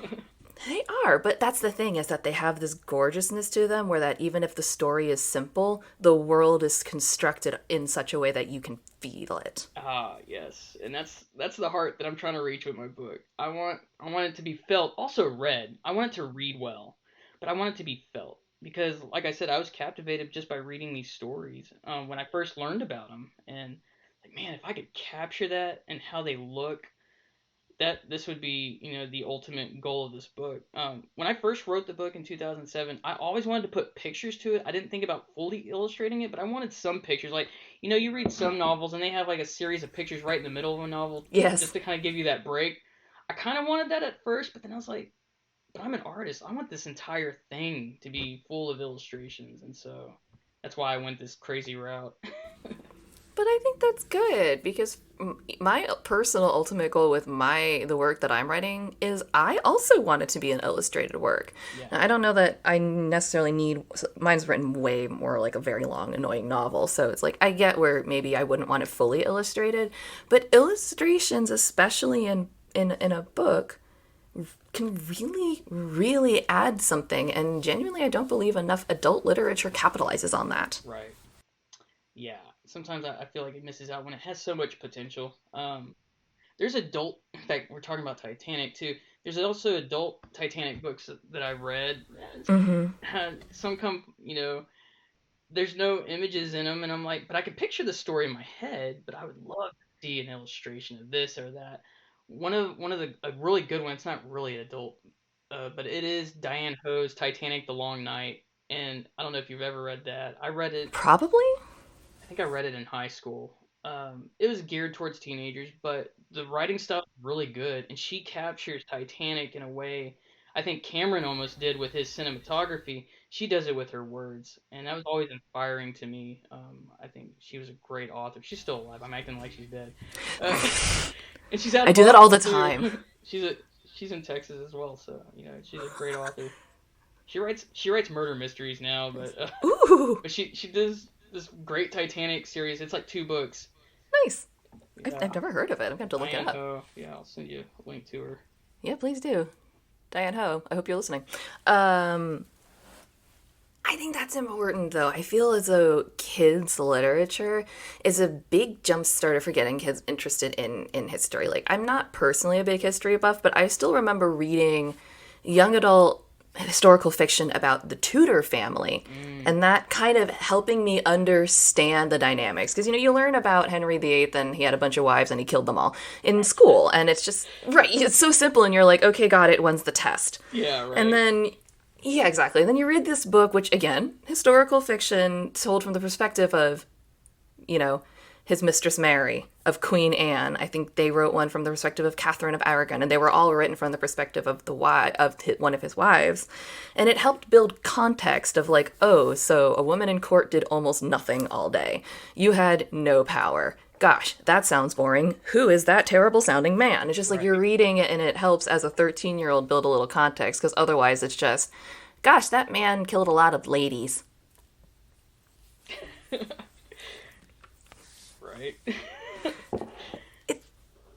They are, but that's the thing is that they have this gorgeousness to them where that even if the story is simple, the world is constructed in such a way that you can feel it. Ah, yes. And that's the heart that I'm trying to reach with my book. I want it to be felt, also read. I want it to read well, but I want it to be felt because like I said, I was captivated just by reading these stories when I first learned about them and like man, if I could capture that and how they look that this would be, the ultimate goal of this book. When I first wrote the book in 2007, I always wanted to put pictures to it. I didn't think about fully illustrating it, but I wanted some pictures. Like, you read some novels and they have like a series of pictures right in the middle of a novel just Yes. to kind of give you that break. I kind of wanted that at first, but then I was like, but I'm an artist. I want this entire thing to be full of illustrations, and so that's why I went this crazy route. But I think that's good because my personal ultimate goal with the work that I'm writing is I also want it to be an illustrated work. Yeah, Now, I don't know that I necessarily need mine's written way more like a very long annoying novel, so it's like I get where maybe I wouldn't want it fully illustrated, but illustrations especially in a book can really add something, and genuinely I don't believe enough adult literature capitalizes on that. right. Yeah, sometimes I feel like it misses out when it has so much potential. There's adult. In fact, we're talking about Titanic too. There's also adult Titanic books that I've read. Some come, there's no images in them, and I'm like, but I can picture the story in my head. But I would love to see an illustration of this or that. One of the a really good one. It's not really adult, but it is Diane Ho's Titanic: The Long Night. And I don't know if you've ever read that. I read it. Probably. I think I read it in high school. It was geared towards teenagers, but the writing stuff is really good, and she captures Titanic in a way I think Cameron almost did with his cinematography. She does it with her words, and that was always inspiring to me. I think she was a great author. She's still alive. I'm acting like she's dead, uh, and she's out I of do that all Boston the time. too. She's in Texas as well, so she's a great author. She writes murder mysteries now, Ooh, but she does this great Titanic series. It's like 2 books. nice. I've Yeah, never heard of it. I'm going to have to look it Diane up. Ho. Yeah, I'll send you a link to her. Yeah, please do. Diane Ho, I hope you're listening. Um, I think that's important, though. I feel as though kids' literature is a big jump starter for getting kids interested in history. Like, I'm not personally a big history buff, but I still remember reading young adult historical fiction about the Tudor family, Mm, and that kind of helping me understand the dynamics. Because, you learn about Henry VIII and he had a bunch of wives and he killed them all in school, and it's just, right, it's so simple, and you're like, okay, got it, when's the test? yeah, And right. then yeah, exactly. And then you read this book, which again, historical fiction told from the perspective of, you know, his mistress Mary, of Queen Anne. I think they wrote one from the perspective of Catherine of Aragon, and they were all written from the perspective of one of his wives. And it helped build context of like, oh, so a woman in court did almost nothing all day. You had no power. Gosh, that sounds boring. Who is that terrible sounding man? It's just like you're Right. reading it and it helps as a 13-year-old build a little context because otherwise it's just, gosh, that man killed a lot of ladies. Right.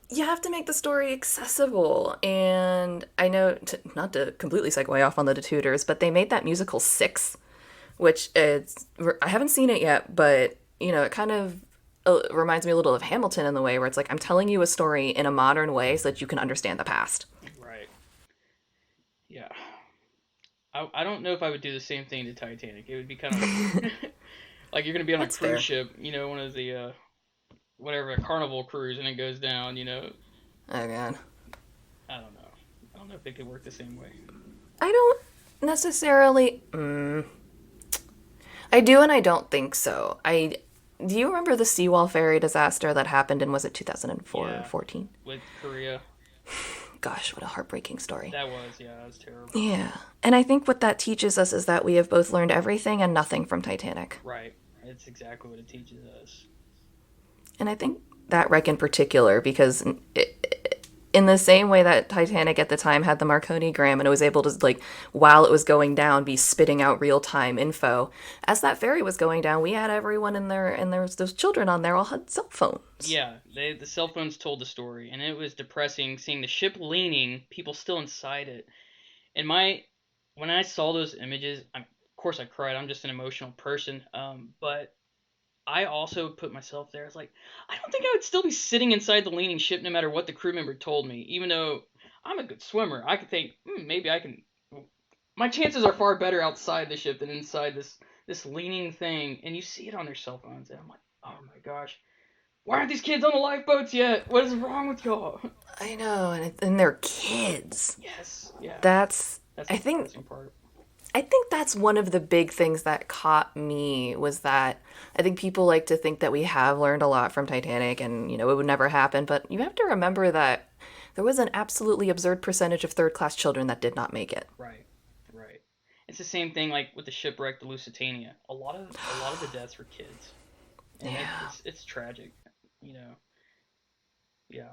You have to make the story accessible. And I know, not to completely segue off on the Tutors, but they made that musical Six, which I haven't seen it yet, but it kind of reminds me a little of Hamilton in the way where it's like I'm telling you a story in a modern way so that you can understand the past. Right. Yeah. I don't know if I would do the same thing to Titanic. It would be kind of weird. Like you're gonna be on a That's cruise fair. ship, one of the whatever a Carnival cruise, and it goes down. Oh god. I don't know. I don't know if it could work the same way. I don't necessarily. I do and I don't think so. Do you remember the seawall ferry disaster that happened in, was it 2004 or Yeah, 14? with Korea, Gosh, what a heartbreaking story. that was terrible. Yeah. And I think what that teaches us is that we have both learned everything and nothing from Titanic. Right. It's exactly what it teaches us. And I think that wreck in particular, because in the same way that Titanic at the time had the Marconi gram and it was able to, like, while it was going down, be spitting out real time info, as that ferry was going down, we had everyone in there, and there was those children on there all had cell phones. Yeah, the cell phones told the story, and it was depressing seeing the ship leaning, people still inside it. And when I saw those images, of course I cried. I'm just an emotional person. But I also put myself there. It's like I don't think I would still be sitting inside the leaning ship no matter what the crew member told me. Even though I'm a good swimmer, I could think maybe I can. My chances are far better outside the ship than inside this leaning thing. And you see it on their cell phones, and I'm like, oh my gosh. Why aren't these kids on the lifeboats yet? What is wrong with y'all? I know, and they're kids. Yes, yeah, That's that's I the think depressing part. I think that's one of the big things that caught me was that I think people like to think that we have learned a lot from Titanic and, it would never happen, but you have to remember that there was an absolutely absurd percentage of third class children that did not make it. Right, right. It's the same thing like with the shipwreck, the Lusitania. A lot of the deaths were kids, and Yeah. it's tragic, you know. Yeah,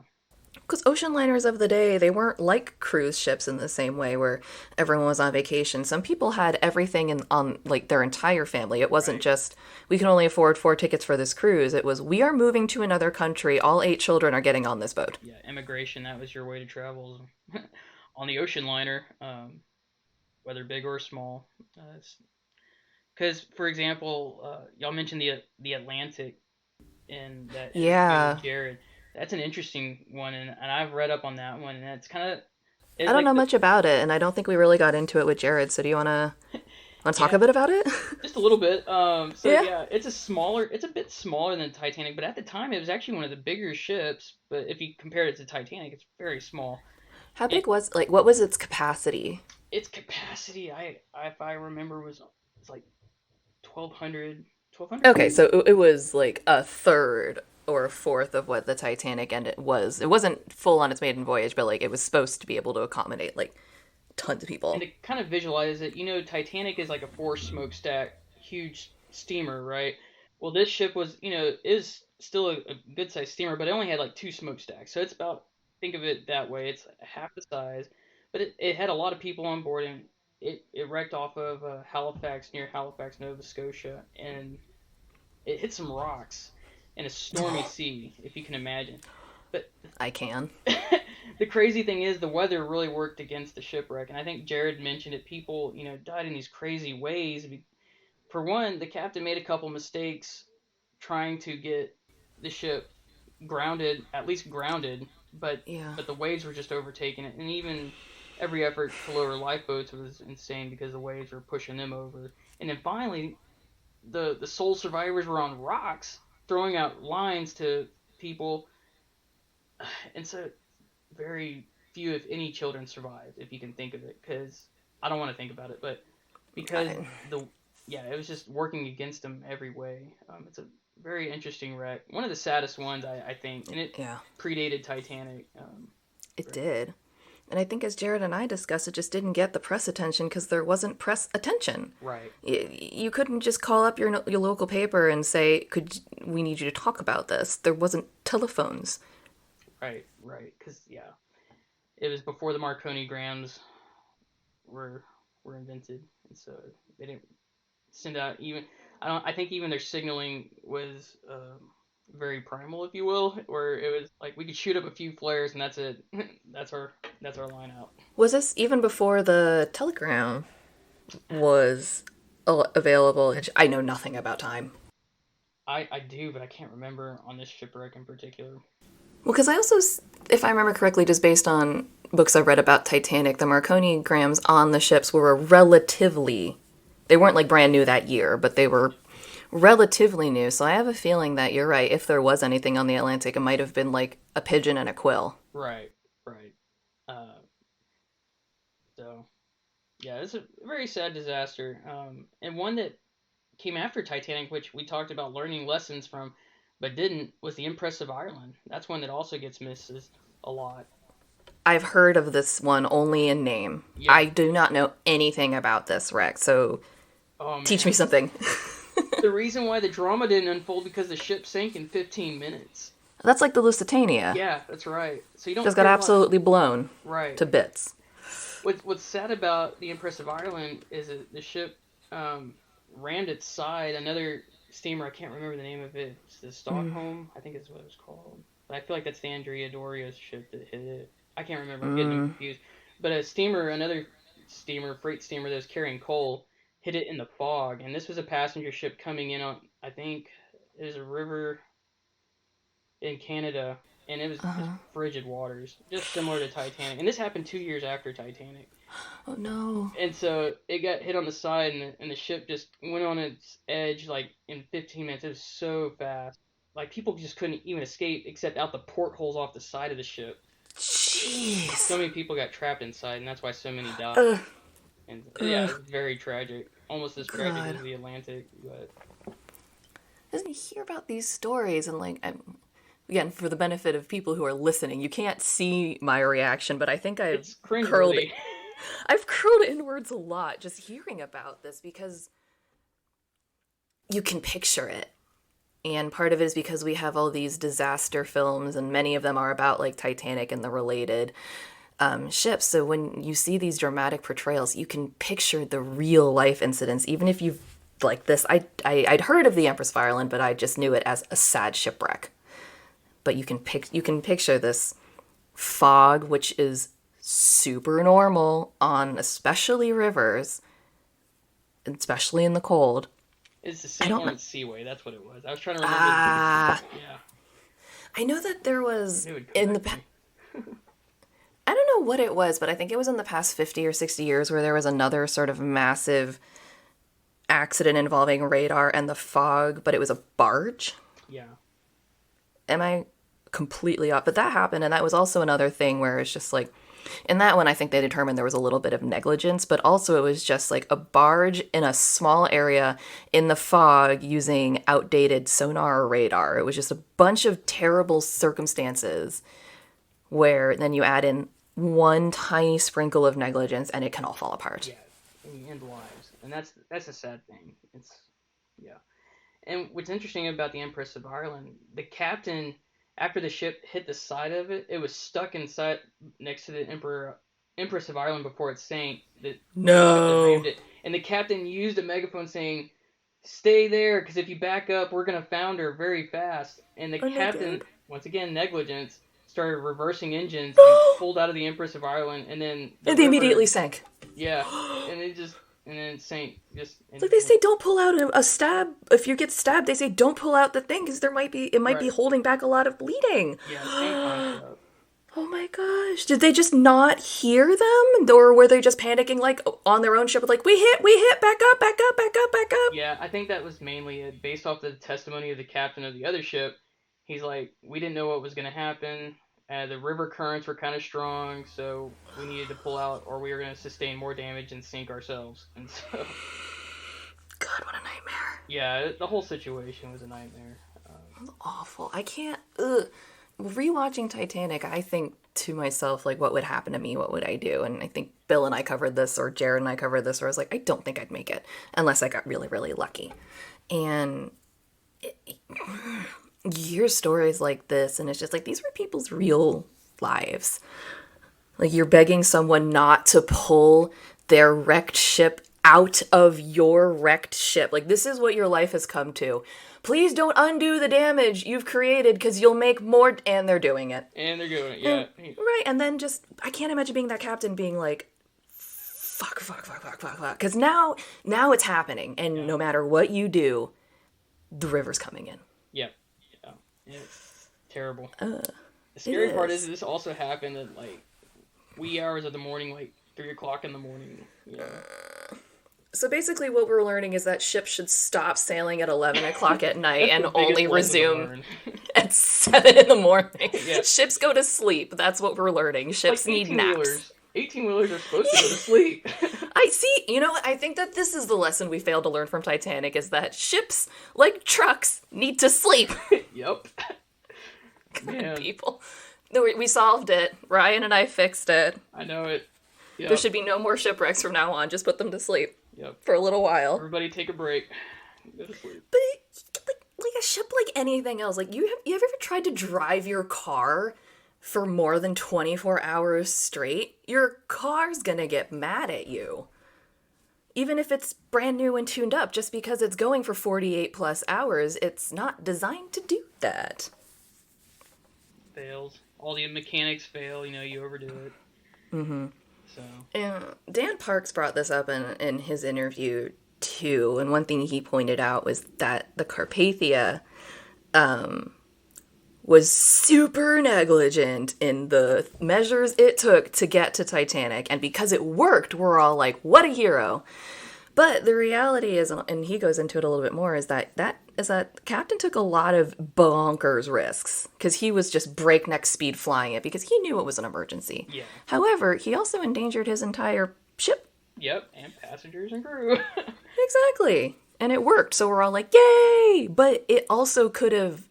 Because ocean liners of the day, they weren't like cruise ships in the same way where everyone was on vacation. Some people had everything on like their entire family. It wasn't right. just, we can only afford 4 tickets for this cruise. It was, we are moving to another country. All 8 children are getting on this boat. Yeah, immigration, that was your way to travel on the ocean liner, whether big or small. Because, for example, y'all mentioned the Atlantic in that interview with Yeah. Jared. That's an interesting one, and I've read up on that one, and it's kind of I it don't like know the much about it, and I don't think we really got into it with Jared. So do you wanna talk yeah, a bit about it? just a little bit. So Yeah. yeah, it's a bit smaller than Titanic, but at the time it was actually one of the bigger ships. But if you compare it to Titanic, it's very small. How And big was like what was its capacity? its capacity, if I remember, was like 1,200 Okay, tons. so it was like a third or a fourth of what the Titanic and it was. It wasn't full on its maiden voyage, but like it was supposed to be able to accommodate like tons of And people. to kind of visualize it, Titanic is like a four smokestack, huge steamer, right? Well, this ship was, is still a good sized steamer, but it only had like two smokestacks. So it's about, think of it that way. It's half the size, but it had a lot of people on board, and it wrecked off of Halifax, near Halifax, Nova Scotia, and it hit some rocks in a stormy sea, if you can imagine. But I can. the crazy thing is the weather really worked against the shipwreck, and I think Jared mentioned it. People, died in these crazy ways. For one, the captain made a couple mistakes trying to get the ship grounded, at least grounded, but Yeah. the waves were just overtaking it, and even every effort to lower lifeboats was insane because the waves were pushing them over. And then finally, the sole survivors were on rocks, throwing out lines to people, and so very few, if any, children survived, if you can think of it. Because I don't want to think about it, but because I, the yeah, it was just working against them every way. It's a very interesting wreck, one of the saddest ones, I think, and it yeah, predated Titanic. it did. And I think as Jared and I discussed, it just didn't get the press attention because there wasn't press attention. Right, You couldn't just call up your local paper and say, "Could we need you to talk about this?" There wasn't telephones. right. Because yeah, it was before the Marconi grams were invented, and so they didn't send out even. I think even their signaling was very primal, if you will, where it was like we could shoot up a few flares and that's it. That's our line out. Was this even before the telegram was available? I know nothing about time. I do, but I can't remember on this shipwreck in particular. Well, because I also, if I remember correctly, just based on books I've read about Titanic, the Marconi grams on the ships were relatively. They weren't like brand new that year, but they were relatively new. So I have a feeling that you're right. If there was anything on the Atlantic, it might have been like a pigeon and a quill. Right, right. Uh, so yeah, it's a very sad disaster, and one that came after Titanic, which we talked about learning lessons from, but didn't, was the Empress of Ireland. That's one that also gets missed a lot. I've heard of this one only in name. Yeah. I do not know anything about this wreck, so Oh teach me man. something. The reason why the drama didn't unfold because the ship sank in 15 minutes. That's like the Lusitania. Yeah, that's right. So you don't Just got hear a lot. absolutely blown Right. to bits. What's sad about the Empress of Ireland is that the ship rammed its side. Another steamer, I can't remember the name of it. It's the Stockholm, I think is what it was called. But I feel like that's the Andrea Doria's ship that hit it. I can't remember. I'm getting them confused. But another steamer, freight steamer that was carrying coal, hit it in the fog. And this was a passenger ship coming in on, I think, it was a river in Canada, and it was just frigid waters, just similar to Titanic. And this happened 2 years after Titanic. Oh no. And so it got hit on the side, and the ship just went on its edge like in 15 minutes. It was so fast. like people just couldn't even escape except out the portholes off the side of the ship. So Jeez. many people got trapped inside, and that's why so many died. Ugh. And yeah, Ugh. it was very tragic, almost as tragic God. as the Atlantic. But Doesn't he hear about these stories and like again, for the benefit of people who are listening, you can't see my reaction, but I think it's curled cringeworthy. I've curled inwards a lot just hearing about this because you can picture it. And part of it is because we have all these disaster films, and many of them are about like Titanic and the related ships. So when you see these dramatic portrayals, you can picture the real life incidents, even if you've like this. I'd heard of the Empress of Ireland, but I just knew it as a sad shipwreck. But you can picture this fog, which is super normal on especially rivers, especially in the cold. It's the I St. don't know. Lawrence Seaway. That's what it was. I was trying to remember. Ah, Yeah, I know that there was it would in the correct me. I don't know what it was, but I think it was in the past 50 or 60 years where there was another sort of massive accident involving radar and the fog, but it was a barge. Yeah, Am I completely off? But that happened, and that was also another thing where it's just like, in that one, I think they determined there was a little bit of negligence, but also it was just like a barge in a small area in the fog using outdated sonar or radar. It was just a bunch of terrible circumstances where then you add in one tiny sprinkle of negligence and it can all fall apart. yeah, and you end lives, and that's a sad thing. It's yeah. And what's interesting about the Empress of Ireland, the captain, after the ship hit the side of it, it was stuck inside next to the Empress of Ireland before it sank. The ship that rammed No. it, and the captain used a megaphone saying, "Stay there, because if you back up, we're gonna founder very fast." And the Oh no, captain, dude. once again negligence, started reversing engines and No! pulled out of the Empress of Ireland, and then the And they river, immediately sank. yeah, and it just and then it sank just Like they say, don't pull out a stab. If you get stabbed, they say don't pull out the thing because it might be right. holding back a lot of bleeding. Yeah, same concept. Oh my gosh. Did they just not hear them? Or were they just panicking like on their own ship like we hit, back up, back up, back up, back up? Yeah, I think that was mainly it. Based off the testimony of the captain of the other ship, he's like, we didn't know what was going to happen. The river currents were kind of strong, so we needed to pull out, or we were going to sustain more damage and sink ourselves. And so, God, what a nightmare. yeah, the whole situation was a nightmare. Awful. I can't rewatching Titanic, I think to myself, like, what would happen to me? What would I do? And I think Bill and I covered this, or Jared and I covered this, where I was like, I don't think I'd make it unless I got really, really lucky. And you hear stories like this, and it's just like, these were people's real lives. Like, you're begging someone not to pull their wrecked ship out of your wrecked ship. Like, this is what your life has come to. Please don't undo the damage you've created because you'll make more. And they're doing it. And they're doing it, yeah. Right. And then just, I can't imagine being that captain being like, fuck, fuck, fuck, fuck, fuck, fuck. Because now it's happening. And Yeah. no matter what you do, the river's coming in. Yep. Yeah. It's terrible. The scary part is this also happened at like wee hours of the morning, like 3 o'clock in the morning. You know? So basically what we're learning is that ships should stop sailing at 11 o'clock at night That's and the biggest only lesson to resume learn. at 7 in the morning. Yeah. Ships go to sleep. That's what we're learning. Ships Like need naps. 18-wheelers are supposed to go to sleep. I see. You know what? I think that this is the lesson we failed to learn from Titanic is that ships, like trucks, need to sleep. Yep. Man, People. No, we solved it. Ryan and I fixed it. I know it. Yep. There should be no more shipwrecks from now on. Just put them to sleep Yep. for a little while. Everybody take a break. Go to sleep. But like a ship, like anything else, like you have ever tried to drive your car for more than 24 hours straight? Your car's gonna get mad at you. Even if it's brand new and tuned up, just because it's going for 48 plus hours, it's not designed to do that. Fails. All the mechanics fail. You know, you overdo it. Mm-hmm. So. And Dan Parks brought this up in his interview too, and one thing he pointed out was that the Carpathia was super negligent in the measures it took to get to Titanic, and because it worked, we're all like, what a hero. But the reality is, and he goes into it a little bit more, is that the captain took a lot of bonkers risks because he was just breakneck speed flying it because he knew it was an emergency. Yeah. However, he also endangered his entire ship. Yep, and passengers and crew. Exactly. And it worked. So we're all like, yay! But it also could have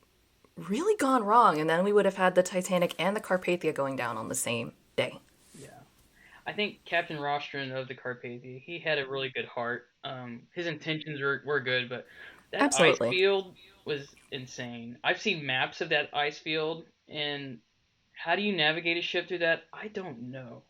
really gone wrong, and then we would have had the Titanic and the Carpathia going down on the same day. Yeah. I think Captain Rostron of the Carpathia, he had a really good heart. His intentions were good, but that ice Absolutely. field was insane. I've seen maps of that ice field, and how do you navigate a ship through that? I don't know.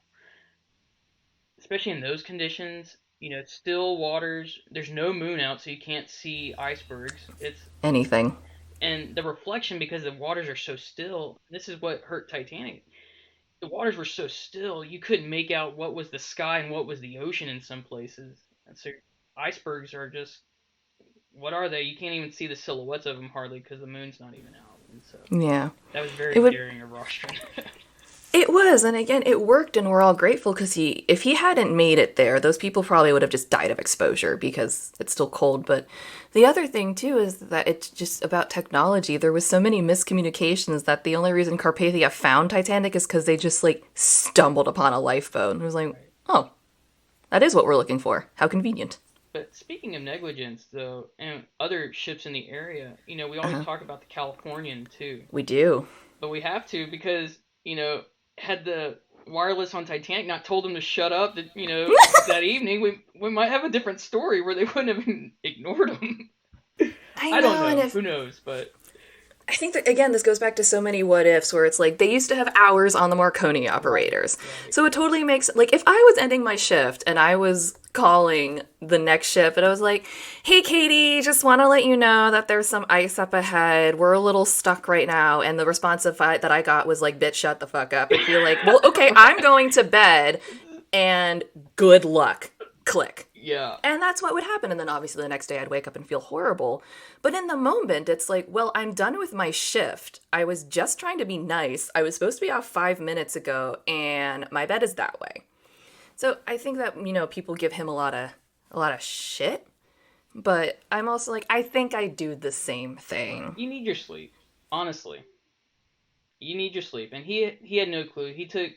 Especially in those conditions, still waters. There's no moon out, so you can't see icebergs. It's Anything. and the reflection because the waters are so still. This is what hurt Titanic. The waters were so still, you couldn't make out what was the sky and what was the ocean in some places. And so icebergs are just what are they? You can't even see the silhouettes of them hardly because the moon's not even out. And so Yeah. that was It very would daring of Rostron. It was, and again, it worked, and we're all grateful because if he hadn't made it there, those people probably would have just died of exposure because it's still cold. But the other thing too is that it's just about technology. There was so many miscommunications that the only reason Carpathia found Titanic is because they just like stumbled upon a lifeboat. And it was like, Right. oh, that is what we're looking for. How convenient. But speaking of negligence, though, and other ships in the area, we always talk about the Californian too, We do. but we have to because had the wireless on Titanic not told them to shut up, that evening, we might have a different story where they wouldn't have ignored them. I I don't know, and know. if Who knows? But I think that again, this goes back to so many what ifs where it's like they used to have hours on the Marconi right, operators. right, So it totally makes like if I was ending my shift and I was calling the next shift and I was like, "Hey Katie, just want to let you know that there's some ice up ahead. We're a little stuck right now." And the response that I got was like, "Bitch, shut the fuck up." And you're like, "Well, okay, I'm going to bed and good luck." Click. yeah, And that's what would happen. And then obviously the next day I'd wake up and feel horrible. But in the moment, it's like, well, I'm done with my shift. I was just trying to be nice. I was supposed to be off 5 minutes ago, and my bed is that way. So I think that, people give him a lot of shit. But I'm also like, I think I do the same thing. you need your sleep. Honestly, you need your sleep, and he had no clue. He took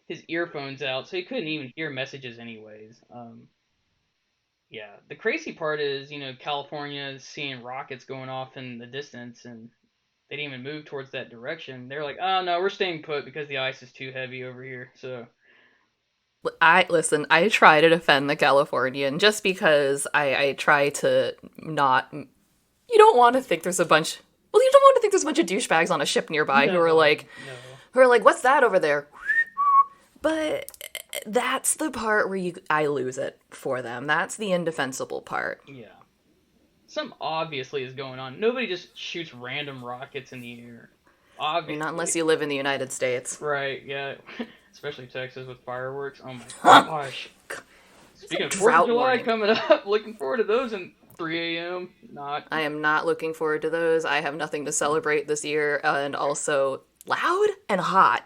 his earphones out, so he couldn't even hear messages anyways. Yeah, the crazy part is, California is seeing rockets going off in the distance, and they didn't even move towards that direction. They're like, oh no, we're staying put because the ice is too heavy over here. So, I try to defend the Californian just because I try to not. You don't want to think there's a bunch. Well, you don't want to think there's a bunch of douchebags on a ship nearby who are no, like, no, "What's that over there?" But that's the part where I lose it for them. That's the indefensible part. yeah. Something obviously is going on. Nobody just shoots random rockets in the air. I mean, not unless Obviously. you live in the United States. Right, yeah. Especially Texas with fireworks. Oh my gosh. It's a Speaking of 4th of drought July warning. coming up, looking forward to those in 3 a.m. Not. I am not looking forward to those. I have nothing to celebrate this year, and also loud and hot.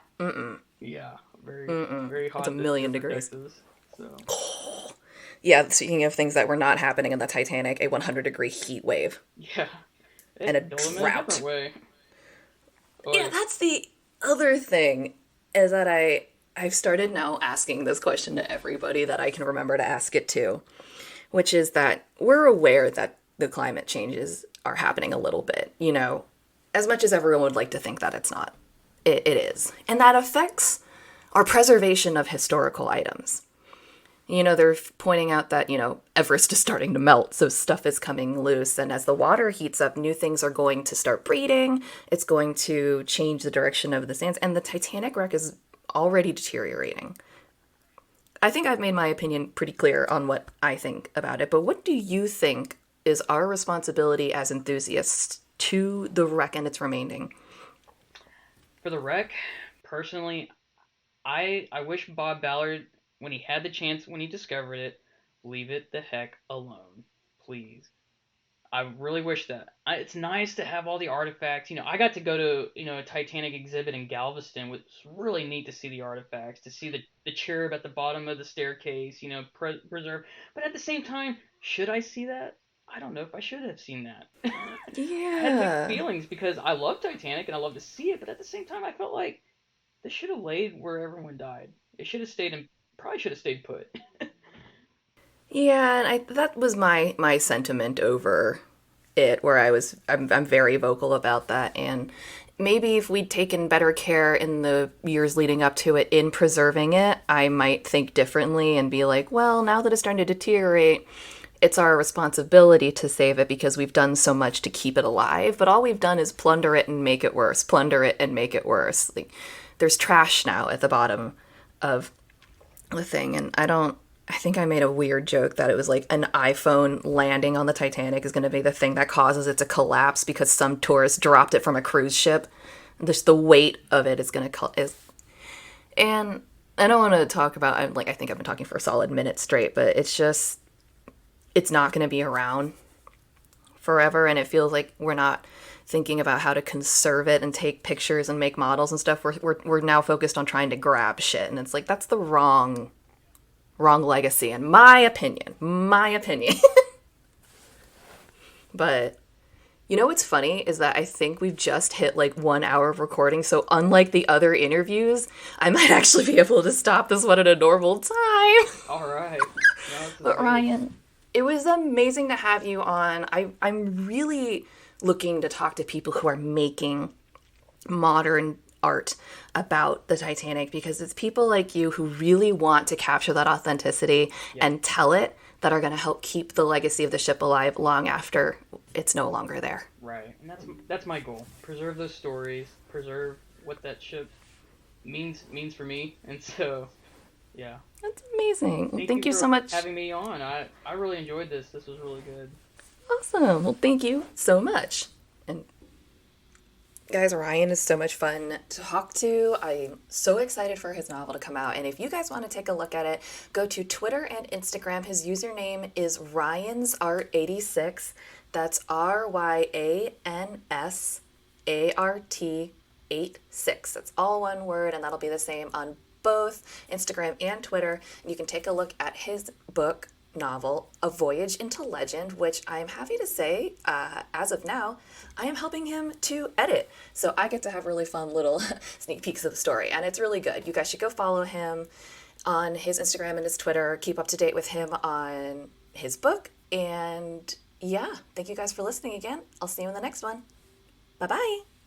Yeah, very, very It's a hot this year million for degrees. Texas. So, Yeah, speaking of things that were not happening in the Titanic, a 100-degree heat wave yeah. and a It killed them in a different drought. way. Yeah, But, that's the other thing is that I've started now asking this question to everybody that I can remember to ask it to, which is that we're aware that the climate changes are happening a little bit, as much as everyone would like to think that it's not. It is. And that affects our preservation of historical items. They're pointing out that, Everest is starting to melt, so stuff is coming loose. And as the water heats up, new things are going to start breeding. It's going to change the direction of the sands. And the Titanic wreck is already deteriorating. I think I've made my opinion pretty clear on what I think about it. But what do you think is our responsibility as enthusiasts to the wreck and its remaining? for the wreck, personally, I wish Bob Ballard, when he had the chance, when he discovered it, leave it the heck alone. Please. I really wish that. It's nice to have all the artifacts. I got to go to a Titanic exhibit in Galveston, which was really neat to see the artifacts, to see the cherub at the bottom of the staircase, preserved. But at the same time, should I see that? I don't know if I should have seen that. I had mixed Yeah. feelings because I love Titanic and I love to see it, but at the same time, I felt like they should have laid where everyone died. It should have stayed in. Probably should have stayed put. Yeah, and that was my sentiment over it, where I'm very vocal about that. And maybe if we'd taken better care in the years leading up to it in preserving it, I might think differently and be like, well, now that it's starting to deteriorate, it's our responsibility to save it because we've done so much to keep it alive. But all we've done is plunder it and make it worse, plunder it and make it worse. Like, there's trash now at the bottom of the thing, and I think I made a weird joke that it was like an iPhone landing on the Titanic is going to be the thing that causes it to collapse because some tourist dropped it from a cruise ship. Just the weight of it is going to and I don't want to talk about, I think I've been talking for a solid minute straight, but it's not going to be around forever, and it feels like we're not thinking about how to conserve it and take pictures and make models and stuff. We're now focused on trying to grab shit, and it's like that's the wrong legacy, in my opinion. My opinion. But what's funny is that I think we've just hit like 1 hour of recording. So unlike the other interviews, I might actually be able to stop this one at a normal time. All right. No, But Ryan, it was amazing to have you on. I'm really looking to talk to people who are making modern art about the Titanic, because it's people like you who really want to capture that authenticity and tell it, that are going to help keep the legacy of the ship alive long after it's no longer there. Right, and that's my goal. Preserve those stories. Preserve what that ship means for me. And so, yeah. That's amazing. Thank you you for so much. having me on. I really enjoyed this. This was really good. Awesome. Well, thank you so much. And guys, Ryan is so much fun to talk to. I'm so excited for his novel to come out. And if you guys want to take a look at it, go to Twitter and Instagram. His username is RyansArt86. That's RyansArt86. That's all one word, and that'll be the same on both Instagram and Twitter. And you can take a look at his book novel, A Voyage into Legend, which I'm happy to say, as of now, I am helping him to edit. So I get to have really fun little sneak peeks of the story, and it's really good. You guys should go follow him on his Instagram and his Twitter. Keep up to date with him on his book. And yeah, thank you guys for listening again. I'll see you in the next one. Bye-bye.